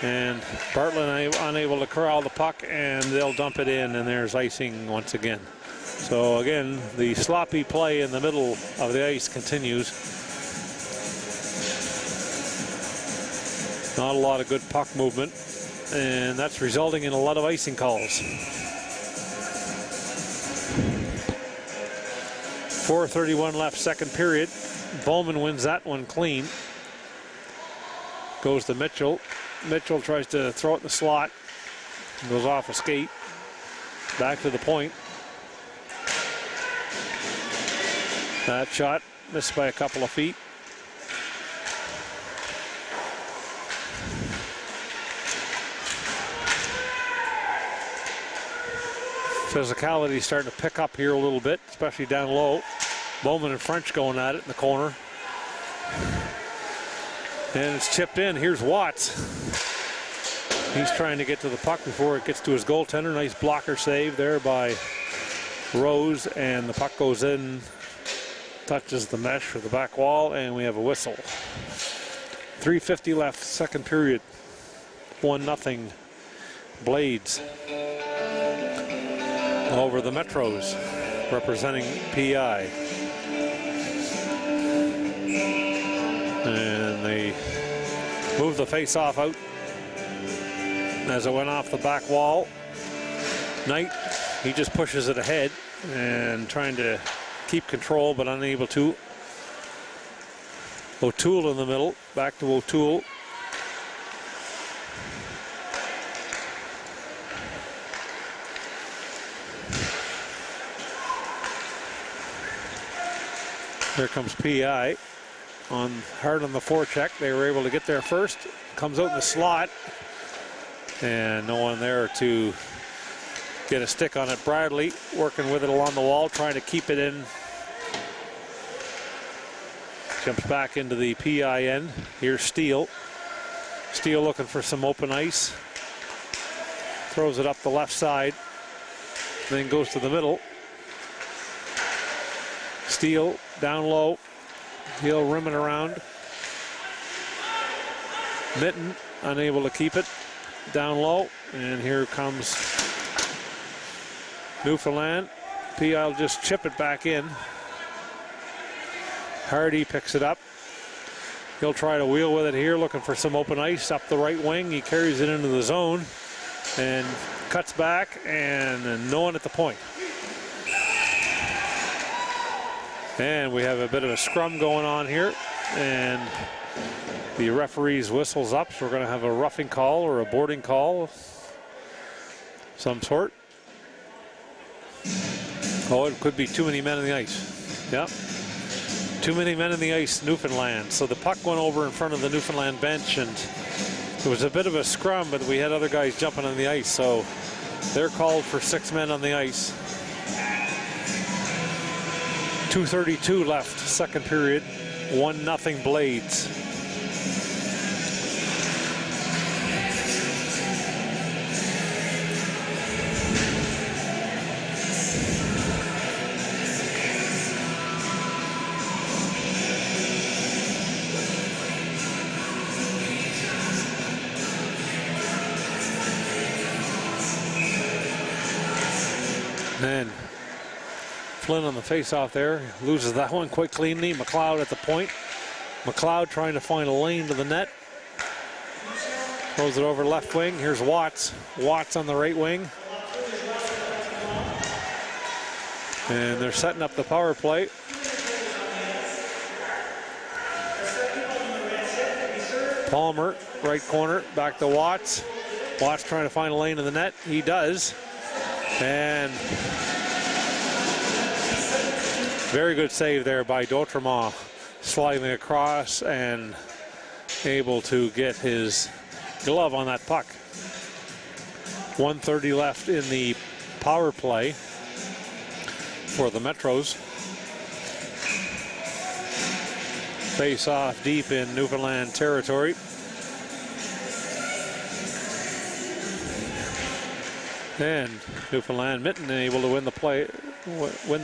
and Bartlett unable to corral the puck, and they'll dump it in, and there's icing once again. So again, the sloppy play in the middle of the ice continues. Not a lot of good puck movement, and that's resulting in a lot of icing calls. 4:31 left, second period. Bowman wins that one clean. Goes to Mitchell. Mitchell tries to throw it in the slot. Goes off a skate. Back to the point. That shot missed by a couple of feet. Physicality starting to pick up here a little bit, especially down low. Bowman and French going at it in the corner. And it's chipped in. Here's Watts. He's trying to get to the puck before it gets to his goaltender. Nice blocker save there by Rose, and the puck goes in, touches the mesh or the back wall, and we have a whistle. 3:50 left, second period. 1-0 Blades over the Metros, representing PI. And they move the face-off out as it went off the back wall. Knight, he just pushes it ahead, and trying to keep control but unable to. O'Toole in the middle, back to O'Toole. Here comes PI hard on the forecheck. They were able to get there first. Comes out in the slot. And no one there to get a stick on it. Bradley working with it along the wall, trying to keep it in. Jumps back into the PI end. Here's Steele. Steele looking for some open ice. Throws it up the left side. Then goes to the middle. Steele down low. He'll rim it around. Mitten unable to keep it. Down low. And here comes Newfoundland. PI will just chip it back in. Hardy picks it up. He'll try to wheel with it here, looking for some open ice up the right wing. He carries it into the zone and cuts back, and no one at the point. And we have a bit of a scrum going on here, and the referee's whistles up, so we're going to have a roughing call or a boarding call of some sort. Oh, it could be too many men on the ice. Yep. Too many men in the ice, Newfoundland. So the puck went over in front of the Newfoundland bench, and it was a bit of a scrum, but we had other guys jumping on the ice, so they're called for 6 men on the ice. 2:32 left, second period, 1-0 Blades. And Flynn on the face-off there, loses that one quite cleanly. McLeod at the point. McLeod trying to find a lane to the net. Throws it over left wing. Here's Watts. Watts on the right wing. And they're setting up the power play. Palmer, right corner, back to Watts. Watts trying to find a lane to the net. He does. And very good save there by D'Outremont, sliding across and able to get his glove on that puck. 1:30 left in the power play for the Metros. Face off deep in Newfoundland territory. And Newfoundland Mitten able to win the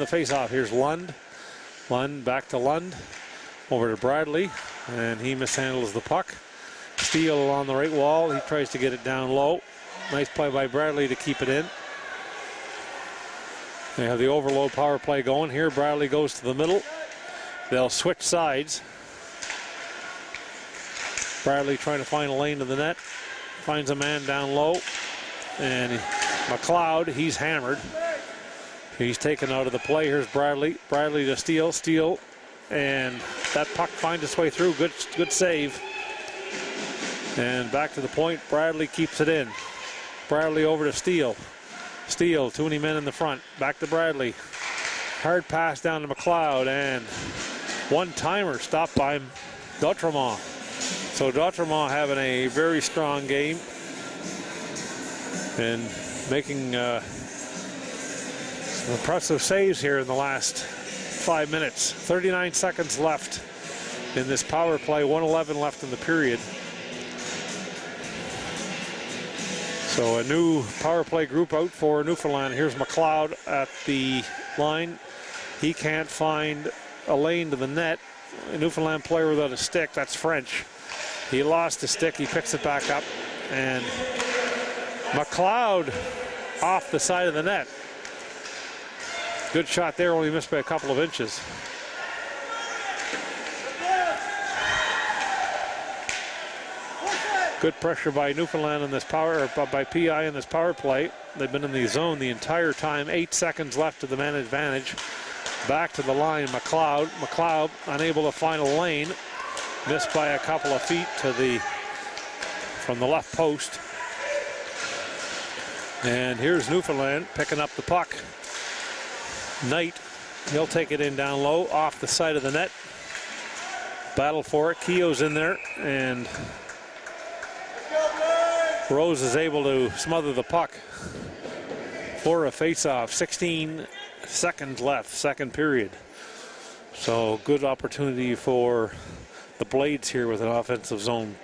face-off. Here's Lund. Lund back to Lund. Over to Bradley. And he mishandles the puck. Steele along the right wall. He tries to get it down low. Nice play by Bradley to keep it in. They have the overload power play going here. Bradley goes to the middle. They'll switch sides. Bradley trying to find a lane to the net. Finds a man down low. And McLeod, he's hammered. He's taken out of the play. Here's Bradley. Bradley to Steele. Steele. And that puck finds its way through. Good save. And back to the point. Bradley keeps it in. Bradley over to Steele. Steele, too many men in the front. Back to Bradley. Hard pass down to McLeod. And one-timer stopped by D'Outremont. So D'Outremont having a very strong game. And making some impressive saves here in the last 5 minutes. 39 seconds left in this power play, 1:11 left in the period. So a new power play group out for Newfoundland. Here's McLeod at the line. He can't find a lane to the net. A Newfoundland player without a stick, that's French. He lost the stick, he picks it back up, and McLeod off the side of the net. Good shot there, only missed by a couple of inches. Good pressure by Newfoundland in this power, or by PI in this power play. They've been in the zone the entire time. 8 seconds left to the man advantage. Back to the line, McLeod. McLeod unable to find a lane. Missed by a couple of feet from the left post. And here's Newfoundland picking up the puck. Knight, he'll take it in down low, off the side of the net. Battle for it. Keogh's in there, and Rose is able to smother the puck for a face-off. 16 seconds left, second period. So good opportunity for the Blades here with an offensive zone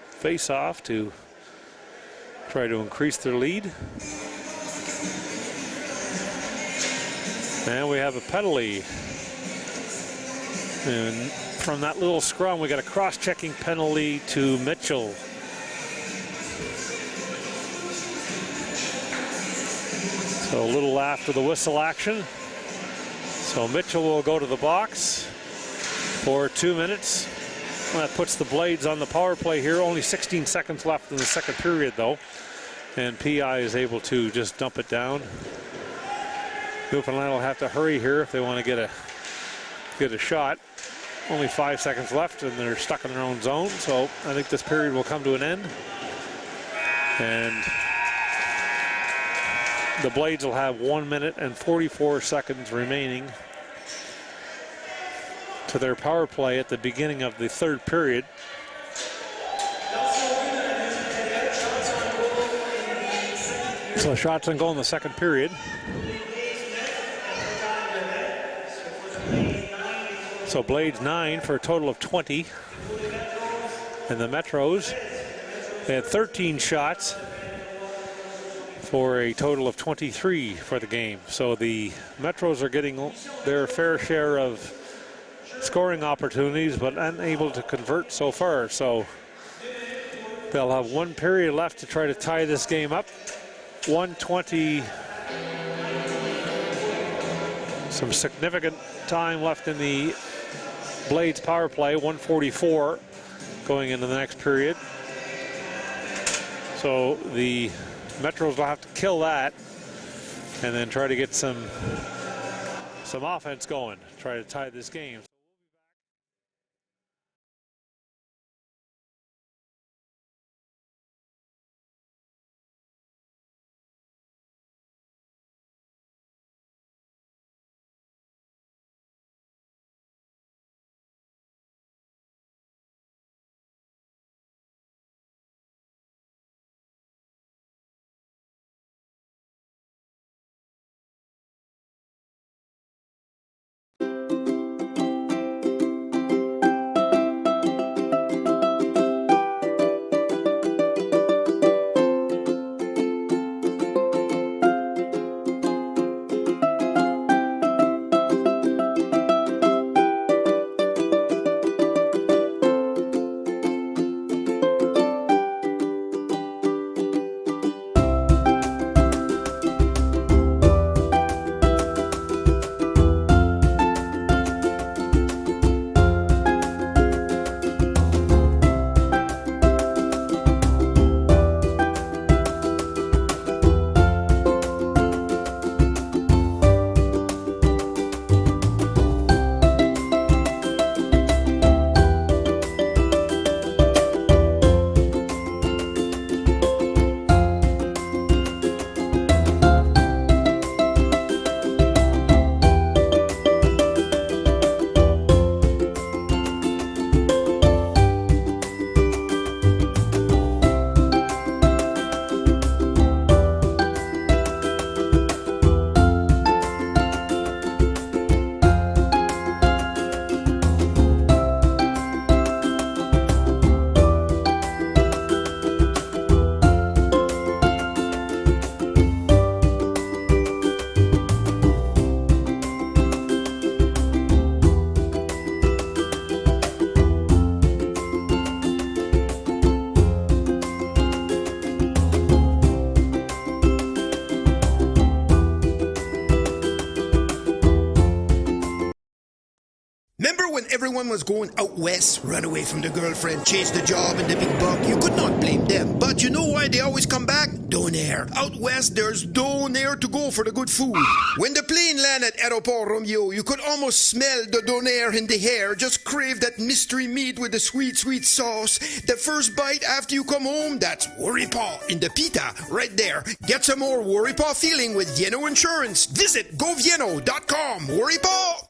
face-off to try to increase their lead. And we have a penalty. And from that little scrum, we got a cross-checking penalty to Mitchell. So a little after the whistle action. So Mitchell will go to the box for 2 minutes. That puts the Blades on the power play here. Only 16 seconds left in the second period, though. And PI is able to just dump it down. Newfoundland will have to hurry here if they want to get a shot. Only 5 seconds left, and they're stuck in their own zone. So I think this period will come to an end. And the Blades will have 1 minute and 44 seconds remaining to their power play at the beginning of the third period. So shots on goal in the second period. So Blades 9 for a total of 20. And the Metros, they had 13 shots for a total of 23 for the game. So the Metros are getting their fair share of scoring opportunities, but unable to convert so far. So they'll have 1 period left to try to tie this game up. 1:20, some significant time left in the Blades power play. 1:44 going into the next period. So the Metros will have to kill that and then try to get some offense going, try to tie this game. when everyone was going out west, run away from the girlfriend, chase the job and the big buck, you could not blame them. But you know why they always come back? Donair. Out west, there's Donair to go for the good food. When the plane landed at Aeroport Romeo, you could almost smell the Donair in the air. Just crave that mystery meat with the sweet, sweet sauce. The first bite after you come home, that's worry paw in the pita right there. Get some more worry paw feeling with Vienno Insurance. Visit govienno.com. Worry paw.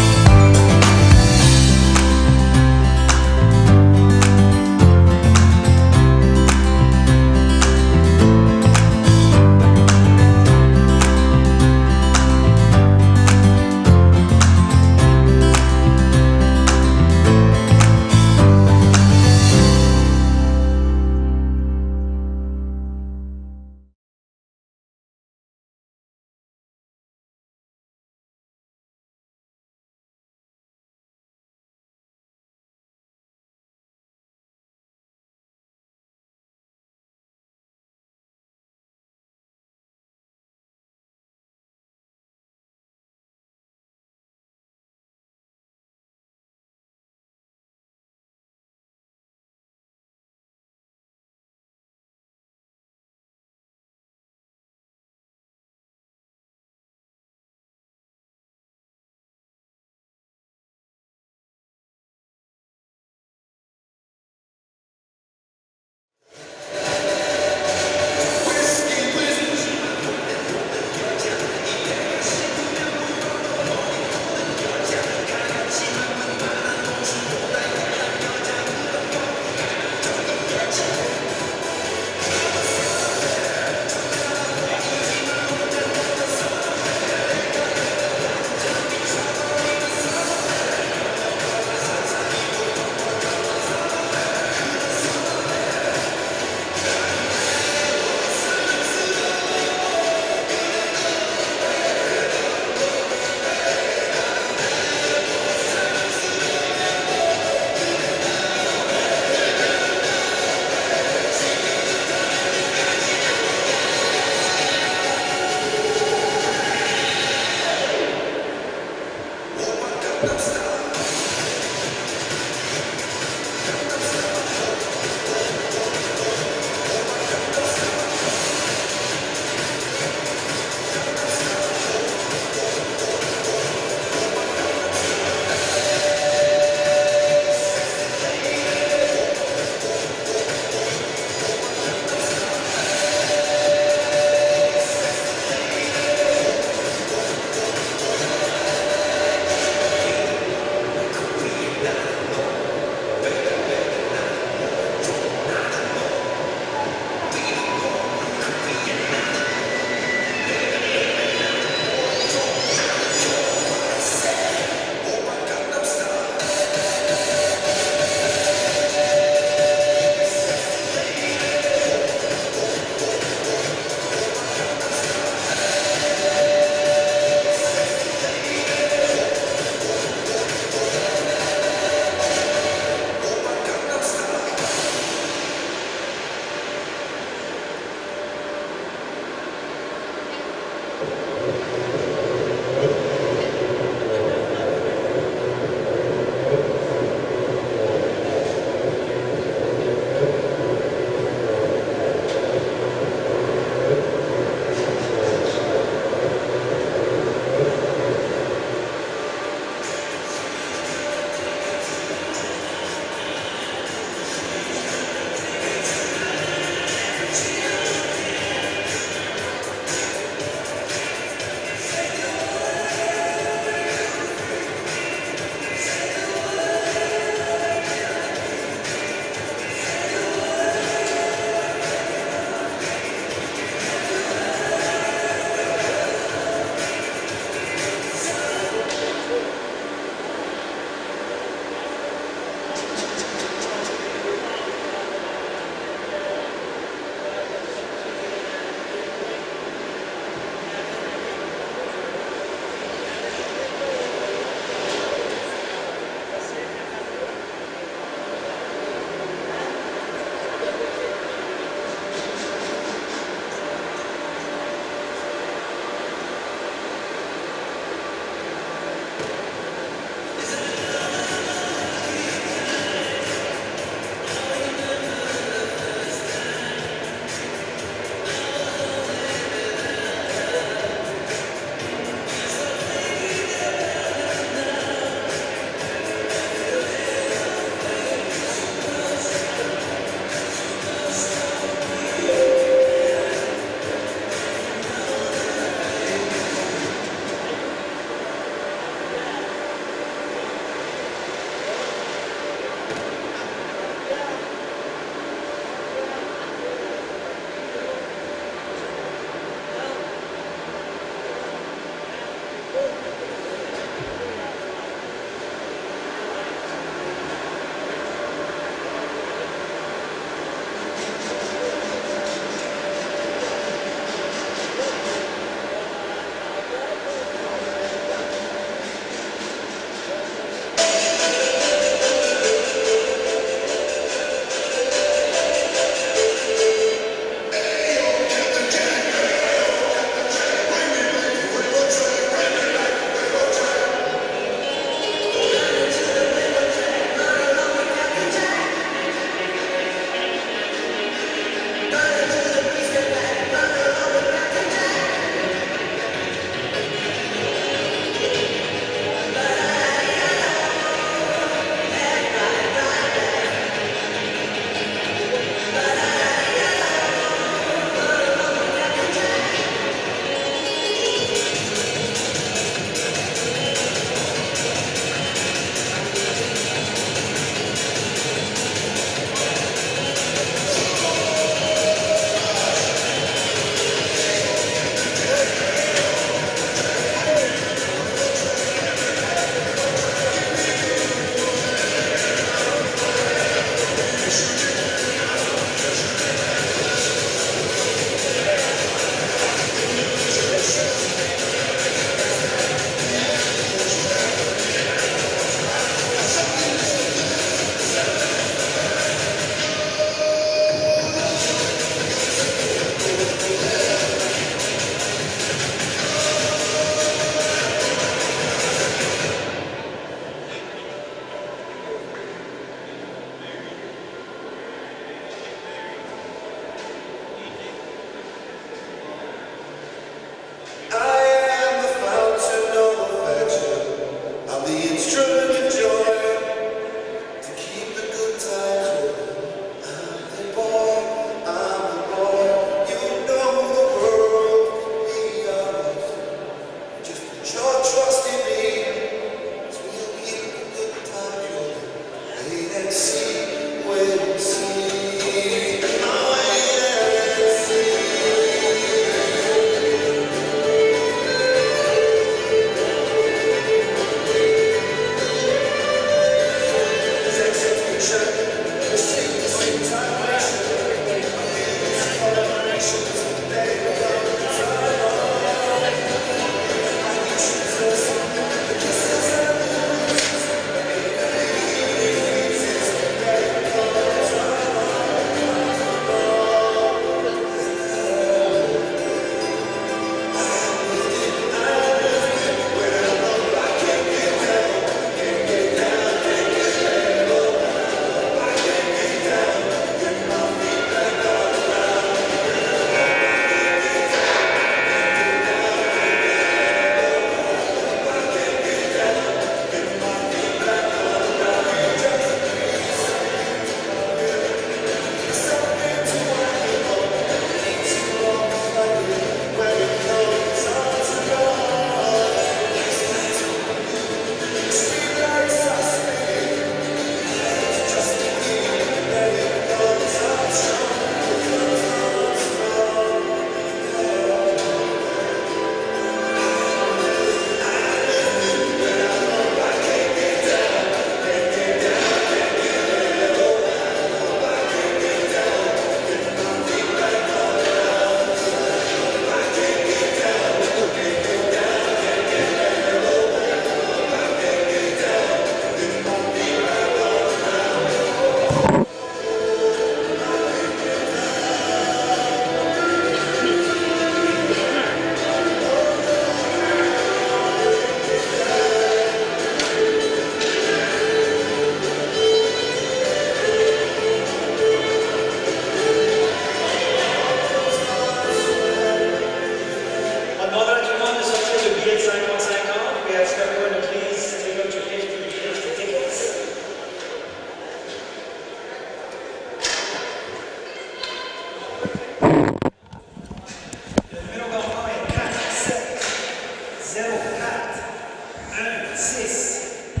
6.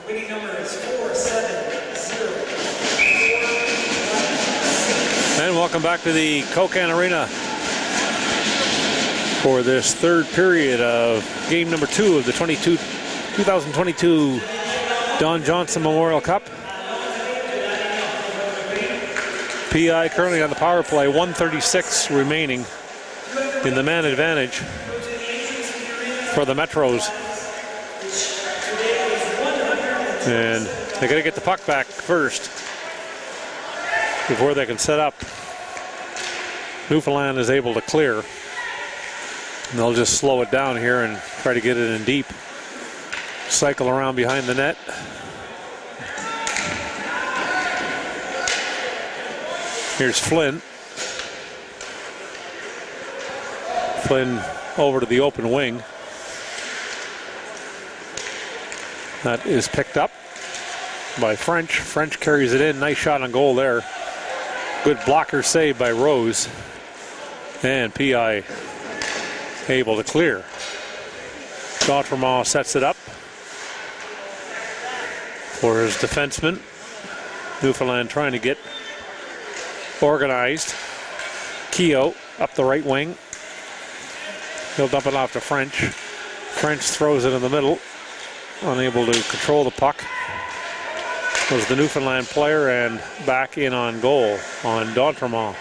Winning number is 4-7-0. And welcome back to the Kokan Arena for this third period of game number 2 of the 2022 Don Johnson Memorial Cup. PI currently on the power play, 1:36 remaining in the man advantage for the Metros. And they got to get the puck back first before they can set up. Newfoundland is able to clear. And they'll just slow it down here and try to get it in deep. Cycle around behind the net. Here's Flynn. Flynn over to the open wing. That is picked up by French. French carries it in. Nice shot on goal there. Good blocker save by Rose. And PI able to clear. D'Entremont sets it up for his defenseman. Newfoundland trying to get organized. Keogh up the right wing. He'll dump it off to French. French throws it in the middle. Unable to control the puck was the Newfoundland player, and back in on goal on D'Entremont.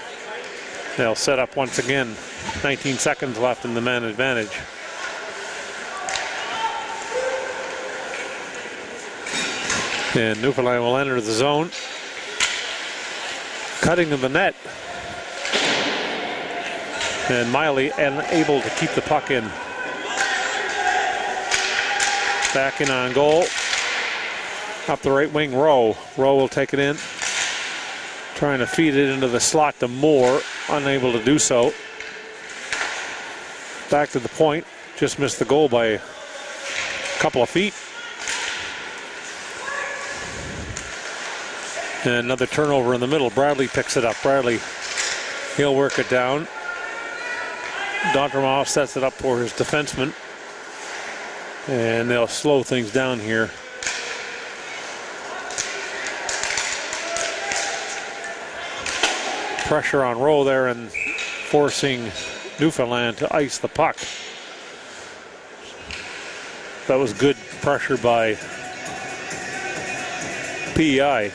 They'll set up once again. 19 seconds left in the man advantage. And Newfoundland will enter the zone. Cutting to the net. And Miley unable to keep the puck in. Back in on goal. Up the right wing, Rowe. Rowe will take it in. Trying to feed it into the slot to Moore. Unable to do so. Back to the point. Just missed the goal by a couple of feet. And another turnover in the middle. Bradley picks it up. Bradley, he'll work it down. D'Entremont sets it up for his defenseman. And they'll slow things down here. Pressure on Rowe there and forcing Newfoundland to ice the puck. That was good pressure by PEI.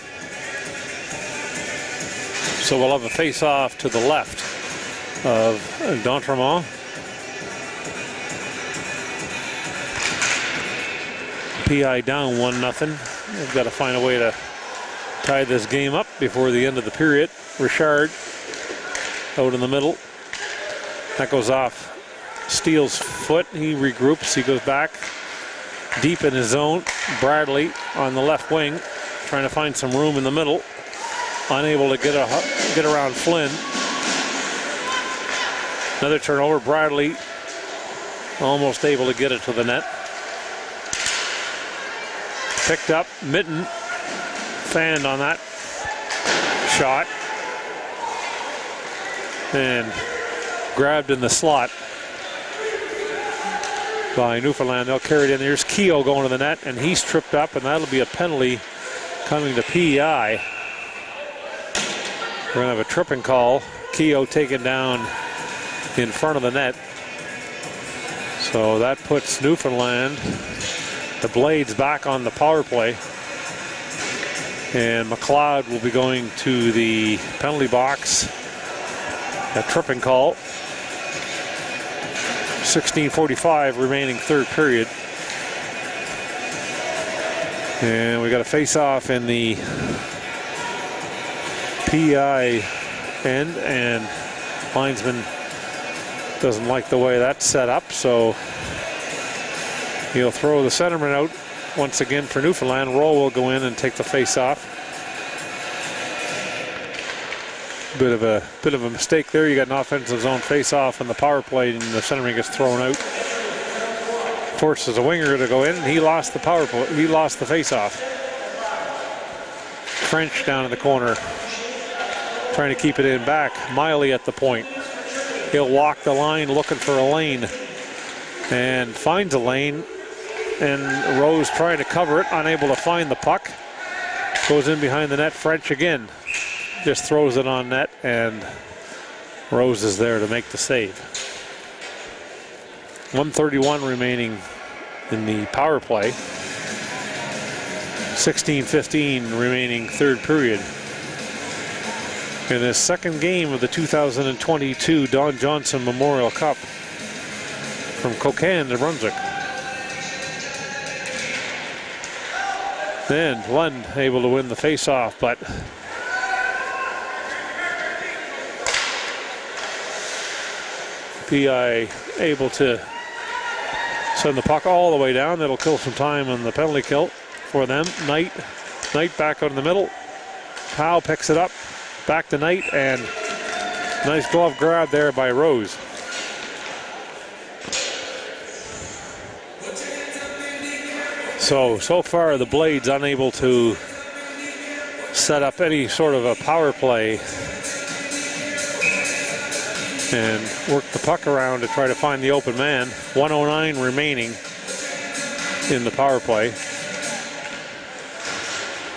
So we'll have a face-off to the left of D'Entremont. PI down 1-0. They've got to find a way to tie this game up before the end of the period. Richard out in the middle. That goes off Steele's foot. He regroups. He goes back deep in his zone. Bradley on the left wing trying to find some room in the middle. Unable to get around Flynn. Another turnover. Bradley almost able to get it to the net. Picked up. Mitten fanned on that shot. And grabbed in the slot by Newfoundland. They'll carry it in. There's Keogh going to the net, and he's tripped up, and that'll be a penalty coming to PEI. We're going to have a tripping call. Keogh taken down in front of the net. So that puts Newfoundland, the Blades, back on the power play. And McLeod will be going to the penalty box. A tripping call. 16:45 remaining third period. And we got a face-off in the PEI end, and linesman doesn't like the way that's set up, so he'll throw the centerman out once again for Newfoundland. Rowe will go in and take the face-off. Bit of a mistake there. You got an offensive zone face-off in the power play, and the centerman gets thrown out. Forces a winger to go in, and he lost the power play. He lost the face-off. French down in the corner, trying to keep it in back. Miley at the point. He'll walk the line looking for a lane, and finds a lane. and Rose trying to cover it, unable to find the puck. Goes in behind the net. French again just throws it on net, and Rose is there to make the save. 1:31 remaining in the power play. 16:15 remaining third period. In the second game of the 2022 Don Johnson Memorial Cup from Coquin, New Brunswick. Then Lund able to win the face-off, but PI able to send the puck all the way down. That'll kill some time on the penalty kill for them. Knight back out in the middle. Howe picks it up. Back to Knight, and nice glove grab there by Rose. So far the Blades unable to set up any sort of a power play and work the puck around to try to find the open man. 1:09 remaining in the power play.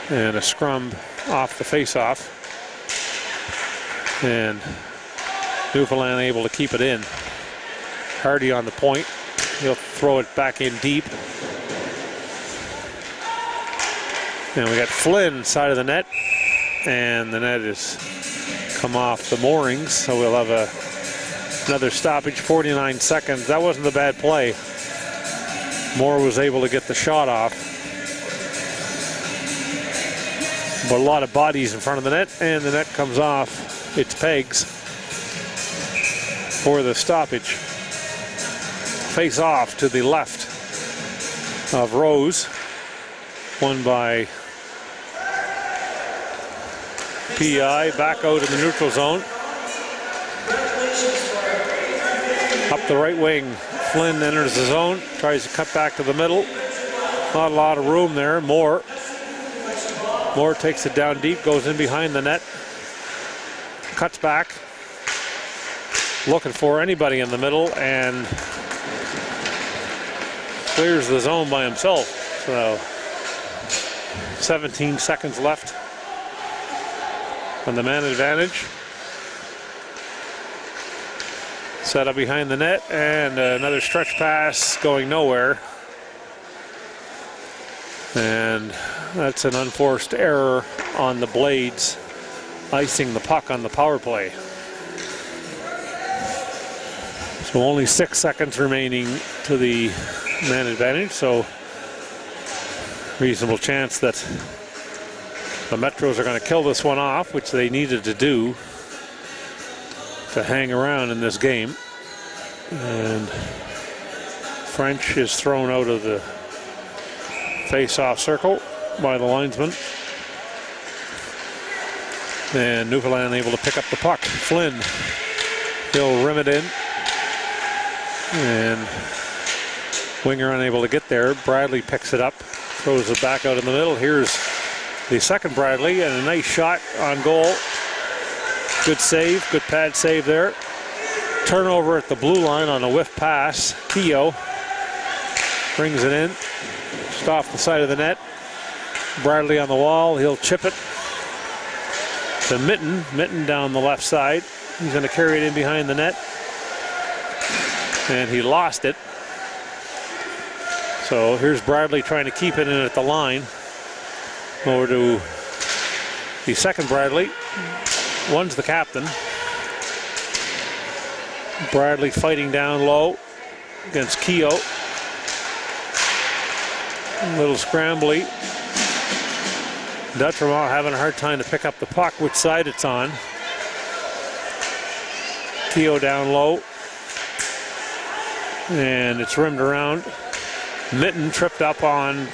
And a scrum off the face-off. And Newfoundland able to keep it in. Hardy on the point. He'll throw it back in deep. And we got Flynn side of the net. And the net is come off the moorings. So we'll have another stoppage, 49 seconds. That wasn't a bad play. Moore was able to get the shot off. But a lot of bodies in front of the net, and the net comes off its pegs for the stoppage. Face off to the left of Rose. Won by PI. Back out in the neutral zone. Up the right wing. Flynn enters the zone. Tries to cut back to the middle. Not a lot of room there. Moore takes it down deep. Goes in behind the net. Cuts back. Looking for anybody in the middle and clears the zone by himself. So 17 seconds left on the man advantage. Set up behind the net, and another stretch pass going nowhere. And that's an unforced error on the Blades, icing the puck on the power play. So only 6 seconds remaining to the man advantage, so reasonable chance that the Metros are going to kill this one off, which they needed to do to hang around in this game. And French is thrown out of the face-off circle by the linesman. And Newfoundland able to pick up the puck. Flynn, he'll rim it in. And winger unable to get there. Bradley picks it up, throws it back out in the middle. Here's the second Bradley, and a nice shot on goal. Good save, good pad save there. Turnover at the blue line on a whiff pass. Keogh brings it in. Just off the side of the net. Bradley on the wall, he'll chip it to Mitten. Mitten down the left side. He's going to carry it in behind the net. And he lost it. So here's Bradley trying to keep it in at the line. Over to the second Bradley. One's the captain. Bradley fighting down low against Keogh. A little scrambly. Dutramont having a hard time to pick up the puck, which side it's on. Keogh down low. And it's rimmed around. Mitten tripped up on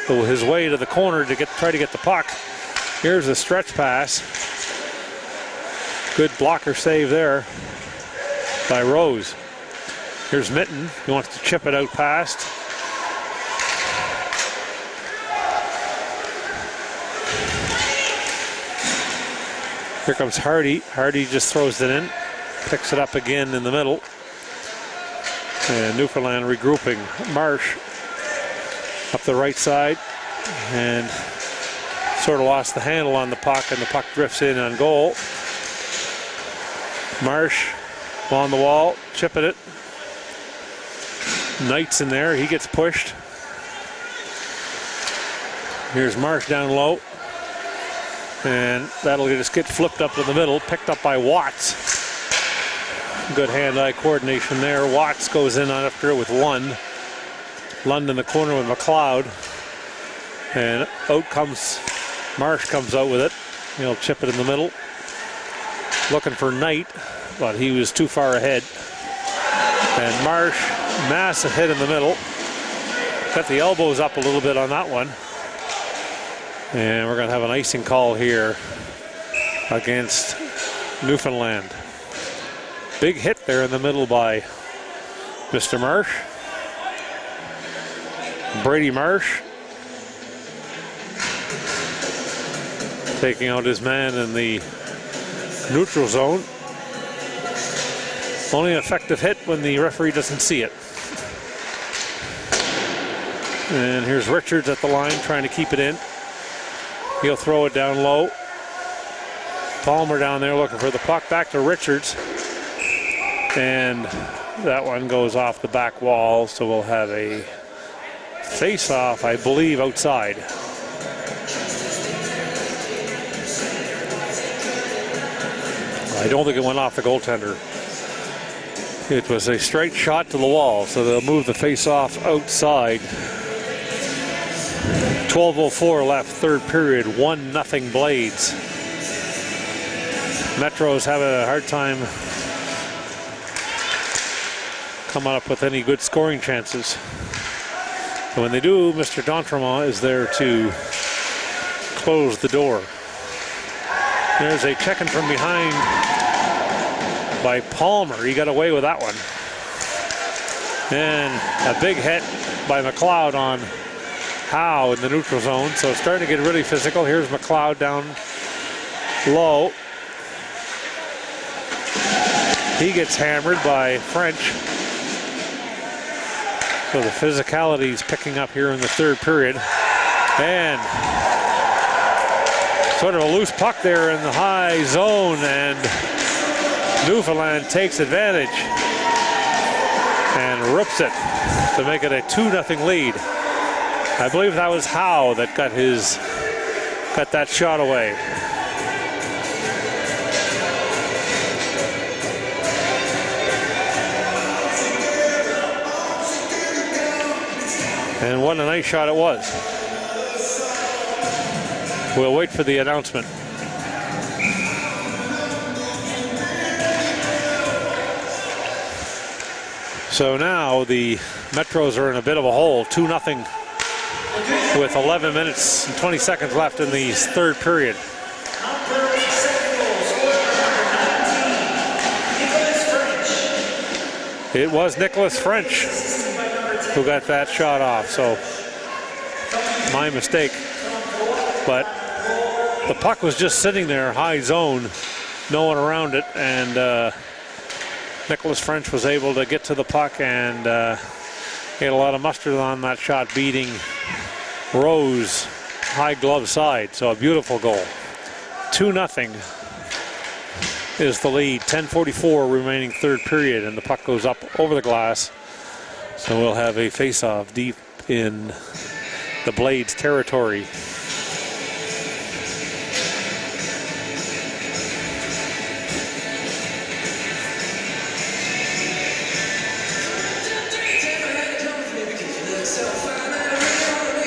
his way to the corner to try to get the puck. Here's a stretch pass. Good blocker save there by Rose. Here's Mitten. He wants to chip it out past. Here comes Hardy. Hardy just throws it in. Picks it up again in the middle. And Newfoundland regrouping. Marsh up the right side and sort of lost the handle on the puck, and the puck drifts in on goal. Marsh on the wall, chipping it. Knight's in there, he gets pushed. Here's Marsh down low. And that'll just get flipped up to the middle, picked up by Watts. Good hand-eye coordination there. Watts goes in after it with one. Lund in the corner with McLeod. And out comes, Marsh comes out with it. He'll chip it in the middle. Looking for Knight, but he was too far ahead. And Marsh, massive hit in the middle. Got the elbows up a little bit on that one. And we're going to have an icing call here against Newfoundland. Big hit there in the middle by Mr. Marsh. Brady Marsh taking out his man in the neutral zone. Only an effective hit when the referee doesn't see it. And here's Richards at the line trying to keep it in. He'll throw it down low. Palmer down there looking for the puck. Back to Richards. And that one goes off the back wall, so we'll have a face-off, I believe, outside. I don't think it went off the goaltender. It was a straight shot to the wall, so they'll move the face-off outside. 12:04 left, third period, 1-0 Blades. Metros have a hard time coming up with any good scoring chances. And when they do, Mr. D'Entremont is there to close the door. There's a check-in from behind by Palmer. He got away with that one. And a big hit by McLeod on Howe in the neutral zone, so it's starting to get really physical. Here's McLeod down low. He gets hammered by French. So the physicality is picking up here in the third period. And sort of a loose puck there in the high zone, and Newfoundland takes advantage and rips it to make it a 2-0 lead. I believe that was Howe that got that shot away. And what a nice shot it was. We'll wait for the announcement. So now the Metros are in a bit of a hole, 2-0 with 11 minutes and 20 seconds left in the third period. It was Nicholas French who got that shot off, so my mistake. But the puck was just sitting there, high zone, no one around it, and Nicholas French was able to get to the puck and get a lot of mustard on that shot, beating Rose high glove side. So a beautiful goal. 2-0 is the lead. 10:44 remaining third period, and the puck goes up over the glass. So we'll have a face-off deep in the Blades territory.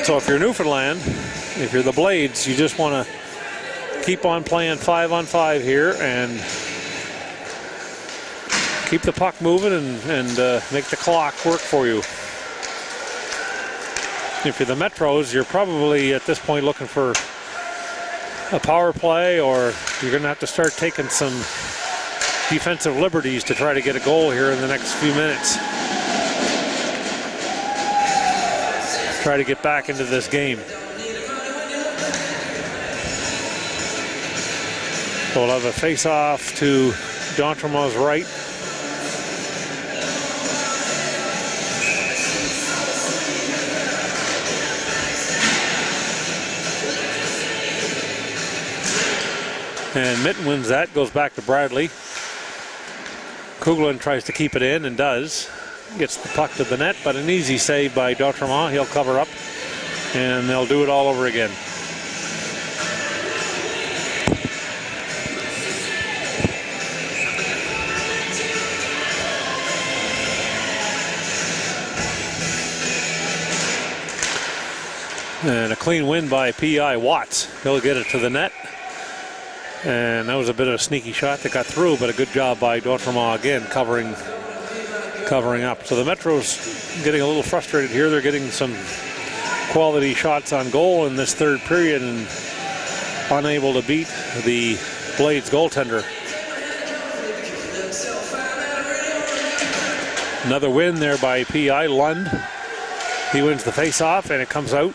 So if you're Newfoundland, if you're the Blades, you just want to keep on playing 5-on-5 here and keep the puck moving and make the clock work for you. If you're the Metros, you're probably at this point looking for a power play, or you're going to have to start taking some defensive liberties to try to get a goal here in the next few minutes. Try to get back into this game. So we'll have a face-off to D'Entremont's right. And Mitten wins that, goes back to Bradley. Kugelin tries to keep it in and does. Gets the puck to the net, but an easy save by D'Outremont. He'll cover up, and they'll do it all over again. And a clean win by P.I. Watts. He'll get it to the net. And that was a bit of a sneaky shot that got through, but a good job by D'Outremont again covering up. So the Metros getting a little frustrated here. They're getting some quality shots on goal in this third period and unable to beat the Blades goaltender. Another win there by P.I. Lund. He wins the face-off and it comes out.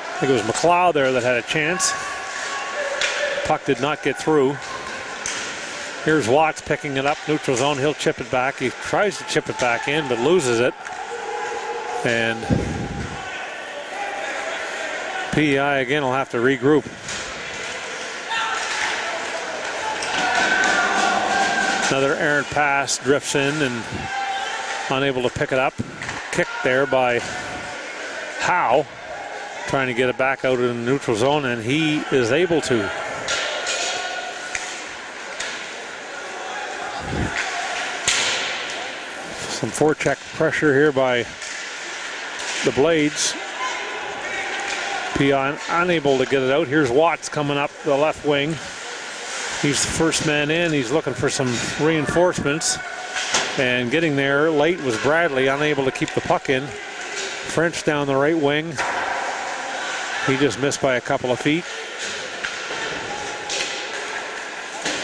I think it was McLeod there that had a chance. Puck did not get through. Here's Watts picking it up, neutral zone. He'll chip it back. He tries to chip it back in, but loses it. And PEI again will have to regroup. Another errant pass drifts in and unable to pick it up. Kicked there by Howe, trying to get it back out in the neutral zone, and he is able to. Some forecheck pressure here by the Blades. PI unable to get it out. Here's Watts coming up the left wing. He's the first man in. He's looking for some reinforcements. And getting there late was Bradley, unable to keep the puck in. French down the right wing. He just missed by a couple of feet.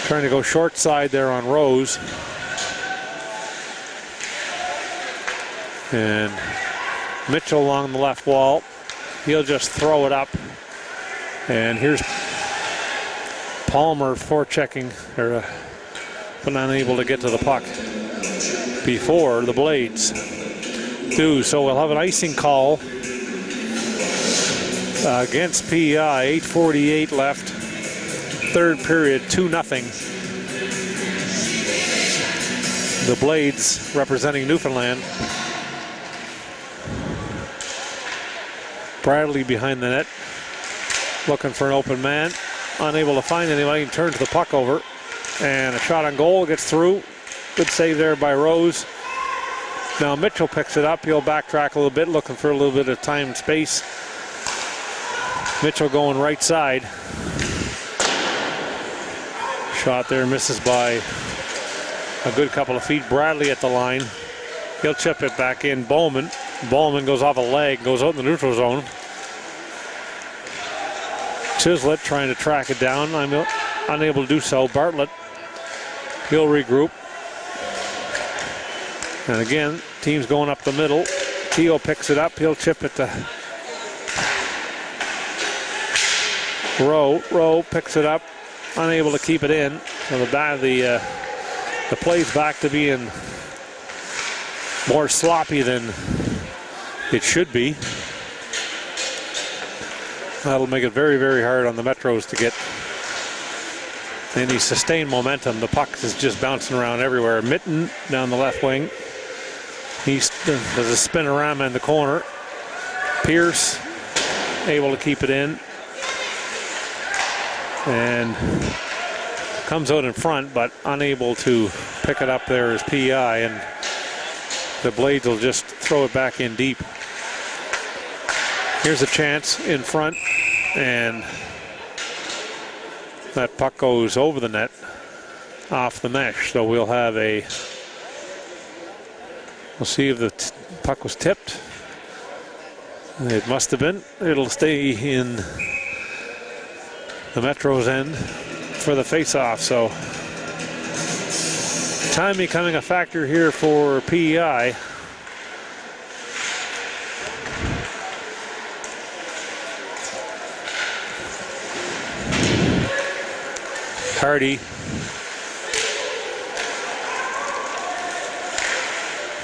Trying to go short side there on Rose. And Mitchell along the left wall. He'll just throw it up. And here's Palmer forechecking, but unable to get to the puck before the Blades do. So we'll have an icing call against PEI. 8:48 left. Third period, 2-0. The Blades representing Newfoundland. Bradley behind the net, looking for an open man. Unable to find anybody, and turns the puck over. And a shot on goal gets through. Good save there by Rose. Now Mitchell picks it up. He'll backtrack a little bit, looking for a little bit of time and space. Mitchell going right side. Shot there misses by a good couple of feet. Bradley at the line. He'll chip it back in. Bowman goes off a leg, goes out in the neutral zone. Chislett trying to track it down. I'm unable to do so. Bartlett, he'll regroup. And again, team's going up the middle. Keogh picks it up. He'll chip it to Rowe. Rowe picks it up, unable to keep it in. So the play's back to being more sloppy than it should be. That'll make it very, very hard on the Metros to get any sustained momentum. The puck is just bouncing around everywhere. Mitten down the left wing. He does a spin-a-rama in the corner. Pierce able to keep it in. And comes out in front, but unable to pick it up there is PI. And the Blades will just throw it back in deep. Here's a chance in front, and that puck goes over the net, off the mesh. So we'll have we'll see if the puck was tipped. It must have been. It'll stay in the Metros end for the face-off. So time becoming a factor here for PEI. Hardy.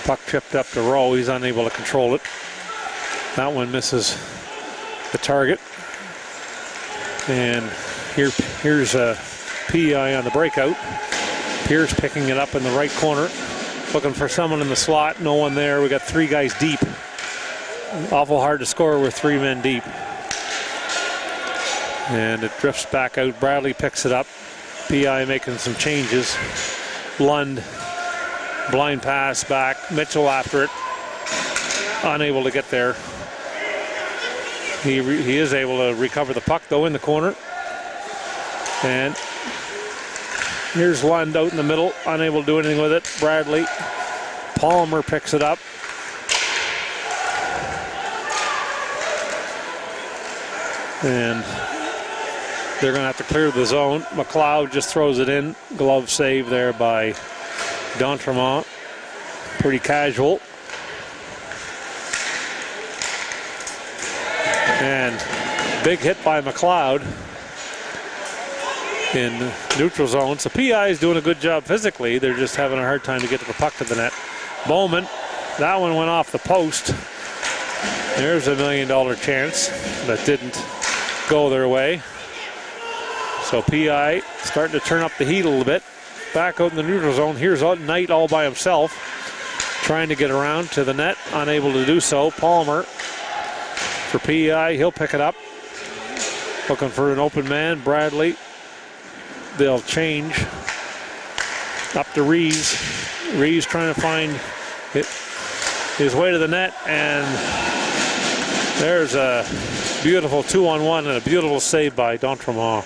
Puck chipped up to Rowe. He's unable to control it. That one misses the target. And here's a PEI on the breakout. Pierce picking it up in the right corner. Looking for someone in the slot. No one there. We got 3 guys deep. Awful hard to score with 3 men deep. And it drifts back out. Bradley picks it up. PEI making some changes. Lund, blind pass back. Mitchell after it. Unable to get there. He is able to recover the puck though in the corner. And here's Lund out in the middle, unable to do anything with it. Bradley. Palmer picks it up. And they're going to have to clear the zone. McLeod just throws it in. Glove save there by D'Entremont. Pretty casual. And big hit by McLeod in neutral zone. So PEI is doing a good job physically. They're just having a hard time to get the puck to the net. Bowman, that one went off the post. There's $1 million chance that didn't go their way. So PEI starting to turn up the heat a little bit. Back out in the neutral zone. Here's Knight all by himself, trying to get around to the net, unable to do so. Palmer for PEI, he'll pick it up. Looking for an open man, Bradley. They'll change up to Reeves. Reeves trying to find his way to the net, and there's a beautiful 2-on-1 and a beautiful save by D'Entremont,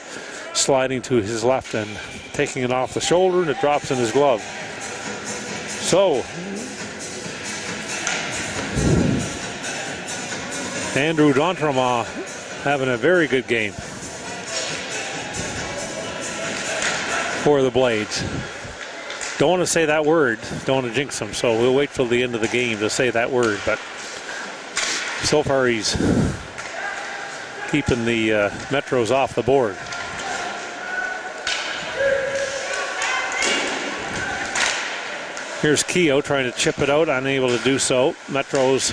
sliding to his left and taking it off the shoulder, and it drops in his glove. So Andrew D'Entremont having a very good game for the Blades. Don't want to say that word, don't want to jinx him, so we'll wait till the end of the game to say that word, but so far he's keeping the Metros off the board. Here's Keogh trying to chip it out, unable to do so. Metros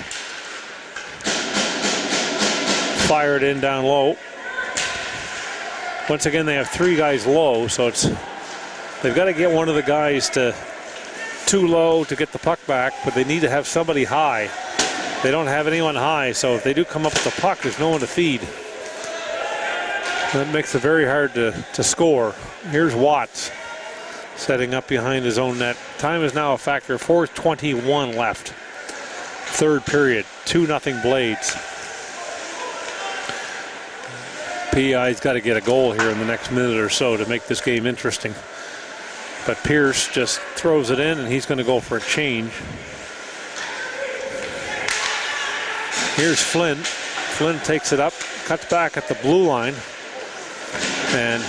fire it in down low. Once again, they have 3 guys low, so they've got to get one of the guys too low to get the puck back, but they need to have somebody high. They don't have anyone high, so if they do come up with the puck, there's no one to feed. That makes it very hard to score. Here's Watts setting up behind his own net. Time is now a factor, 4:21 left. Third period, 2-0 Blades. PEI's got to get a goal here in the next minute or so to make this game interesting. But Pierce just throws it in, and he's going to go for a change. Here's Flynn. Flynn takes it up, cuts back at the blue line, and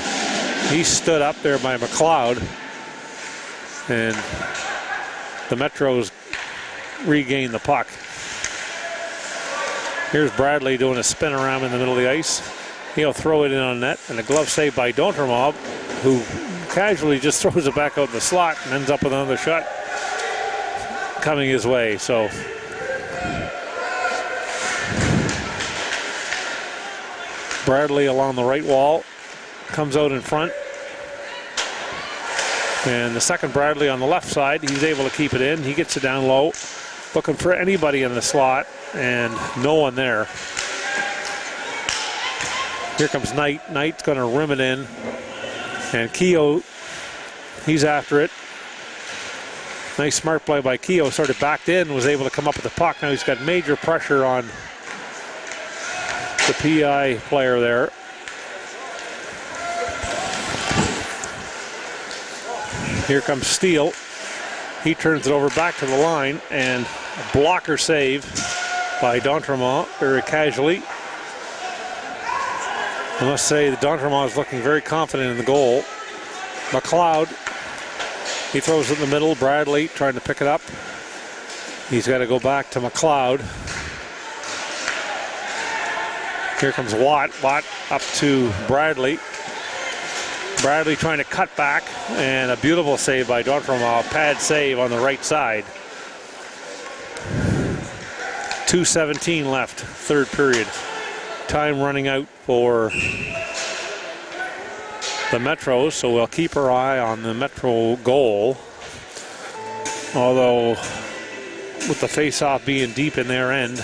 he stood up there by McLeod. And the Metros regain the puck. Here's Bradley doing a spin around in the middle of the ice. He'll throw it in on net, and a glove save by D'Entremont, who casually just throws it back out in the slot and ends up with another shot coming his way. So Bradley along the right wall comes out in front, and the second Bradley on the left side, he's able to keep it in. He gets it down low, looking for anybody in the slot, and no one there. Here comes Knight. Knight's going to rim it in, and Keogh, he's after it. Nice smart play by Keogh. Sort of backed in, was able to come up with the puck. Now he's got major pressure on the PEI player there. Here comes Steele. He turns it over back to the line, and a blocker save by D'Entremont very casually. I must say that D'Entremont is looking very confident in the goal. McLeod, he throws it in the middle. Bradley trying to pick it up. He's got to go back to McLeod. Here comes Watt. Watt up to Bradley. Bradley trying to cut back, and a beautiful save by D'Entremont. Pad save on the right side. 2:17 left, third period. Time running out for the Metros, so we'll keep our eye on the Metro goal. Although, with the face-off being deep in their end,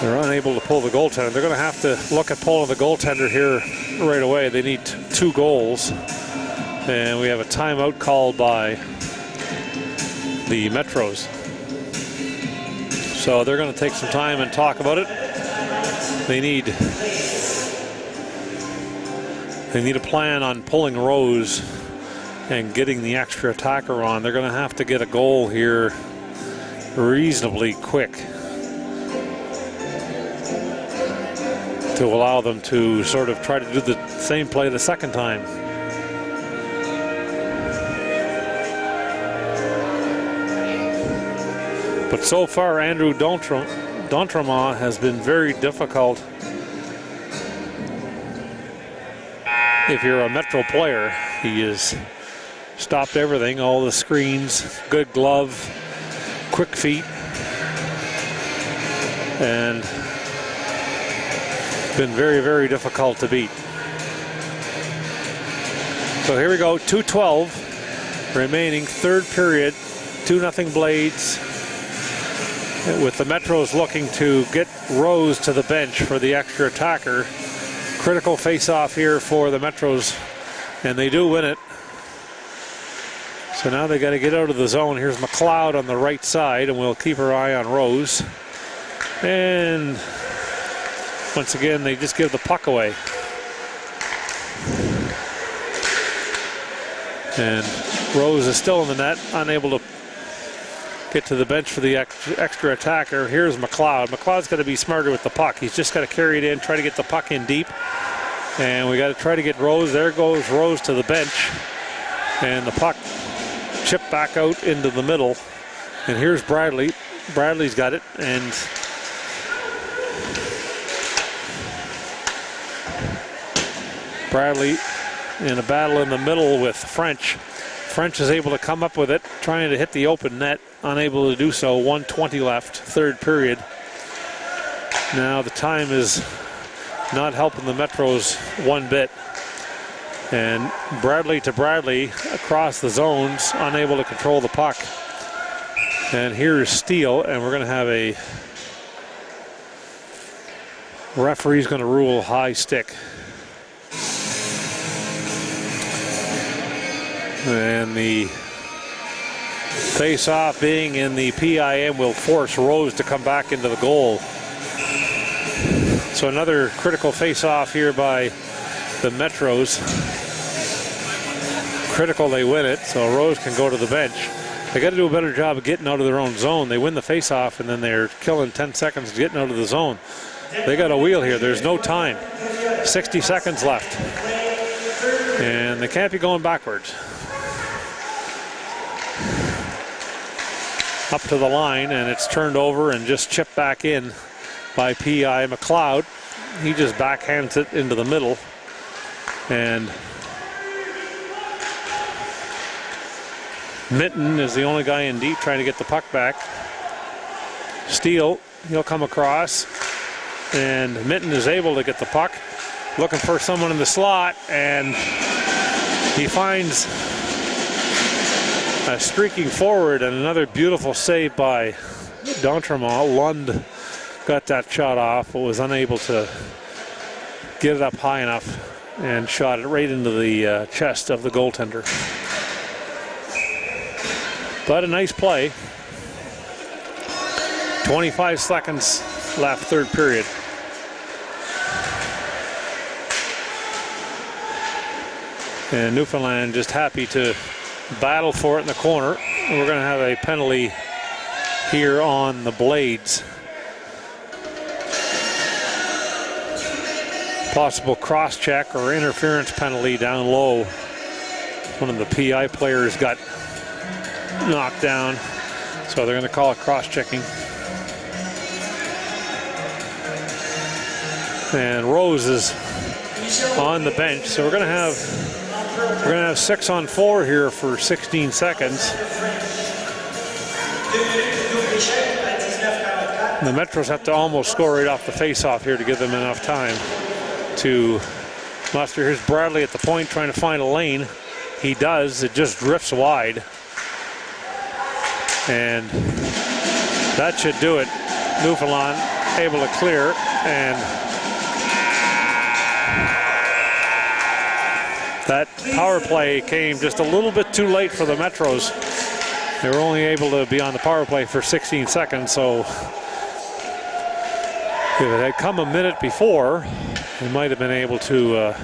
they're unable to pull the goaltender. They're going to have to look at pulling the goaltender here right away. They need 2 goals. And we have a timeout called by the Metros. So they're going to take some time and talk about it. They need a plan on pulling Rose and getting the extra attacker on. They're going to have to get a goal here reasonably quick to allow them to sort of try to do the same play the second time. But so far, Andrew D'Entremont has been very difficult. If you're a Metro player, he has stopped everything, all the screens, good glove, quick feet, and been very, very difficult to beat. So here we go, 2:12 remaining, third period, 2-0 Blades, with the Metros looking to get Rose to the bench for the extra attacker. Critical face-off here for the Metros, and they do win it. So now they got to get out of the zone. Here's McLeod on the right side, and we'll keep our eye on Rose. And once again, they just give the puck away. And Rose is still in the net, unable to get to the bench for the extra attacker. Here's McLeod. McLeod's got to be smarter with the puck. He's just got to carry it in, try to get the puck in deep. And we got to try to get Rose. There goes Rose to the bench. And the puck chipped back out into the middle. And here's Bradley. Bradley's got it. And Bradley in a battle in the middle with French. French is able to come up with it, trying to hit the open net, unable to do so. 1:20 left, third period. Now the time is not helping the Metros one bit. And Bradley to Bradley across the zones, unable to control the puck. And here's Steele, and we're going to have a referee's going to rule high stick. And the face-off being in the PIM will force Rose to come back into the goal. So another critical face-off here by the Metros. Critical, they win it, so Rose can go to the bench. They got to do a better job of getting out of their own zone. They win the face-off, and then they're killing 10 seconds getting out of the zone. They got a wheel here. There's no time. 60 seconds left. And they can't be going backwards. Up to the line, and it's turned over and just chipped back in by P.I. McLeod. He just backhands it into the middle. And Mitten is the only guy in deep trying to get the puck back. Steele, he'll come across. And Mitten is able to get the puck. Looking for someone in the slot, and he finds a streaking forward, and another beautiful save by D'Entremont. Lund got that shot off, but was unable to get it up high enough and shot it right into the chest of the goaltender. But a nice play. 25 seconds left, third period. And Newfoundland just happy to battle for it in the corner. We're going to have a penalty here on the Blades. Possible cross-check or interference penalty down low. One of the PI players got knocked down, so they're going to call it cross-checking. And Rose is on the bench, so we're going to have 6-on-4 here for 16 seconds. The Metros have to almost score right off the face-off here to give them enough time to Muster, here's Bradley at the point trying to find a lane. He does. It just drifts wide. And that should do it. Newfoundland able to clear, and that power play came just a little bit too late for the Metros. They were only able to be on the power play for 16 seconds, so if it had come a minute before, they might have been able to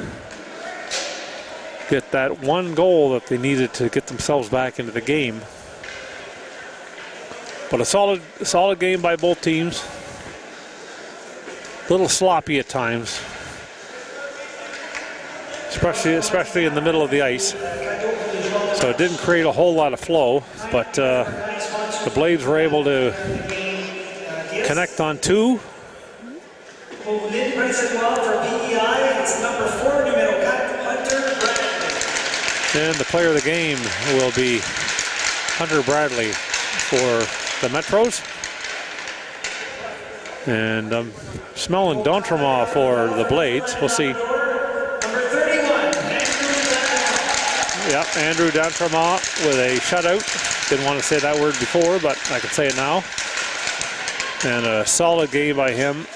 get that one goal that they needed to get themselves back into the game. But a solid game by both teams. A little sloppy at times, especially in the middle of the ice. So it didn't create a whole lot of flow, but the Blades were able to connect on two. And the player of the game will be Hunter Bradley for the Metros. And I'm smelling D'Entremont for the Blades. We'll see. Yeah, Andrew D'Entremont with a shutout. Didn't want to say that word before, but I can say it now. And a solid game by him.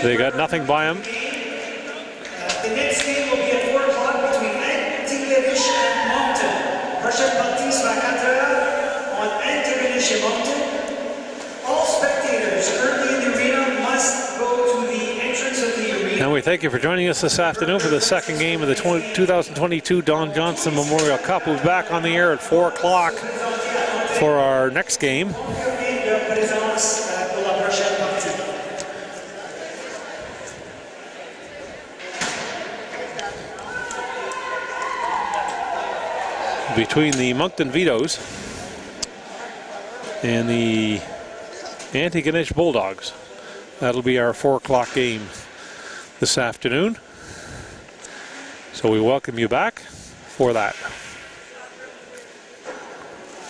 They got nothing by him. The next game will be at 4 o'clock between Antigonish and Moncton. Prochaine partie sera à 4 heures on Antigonish and Moncton. All spectators currently in the arena must go to the entrance of the arena. And we thank you for joining us this afternoon for the second game of the 2022 Don Johnson Memorial Cup. We'll be back on the air at 4 o'clock for our next game. Between the Moncton Vitoes and the Antigonish Bulldogs. That'll be our 4 o'clock game this afternoon. So we welcome you back for that.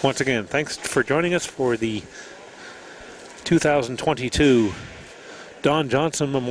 Once again, thanks for joining us for the 2022 Don Johnson Memorial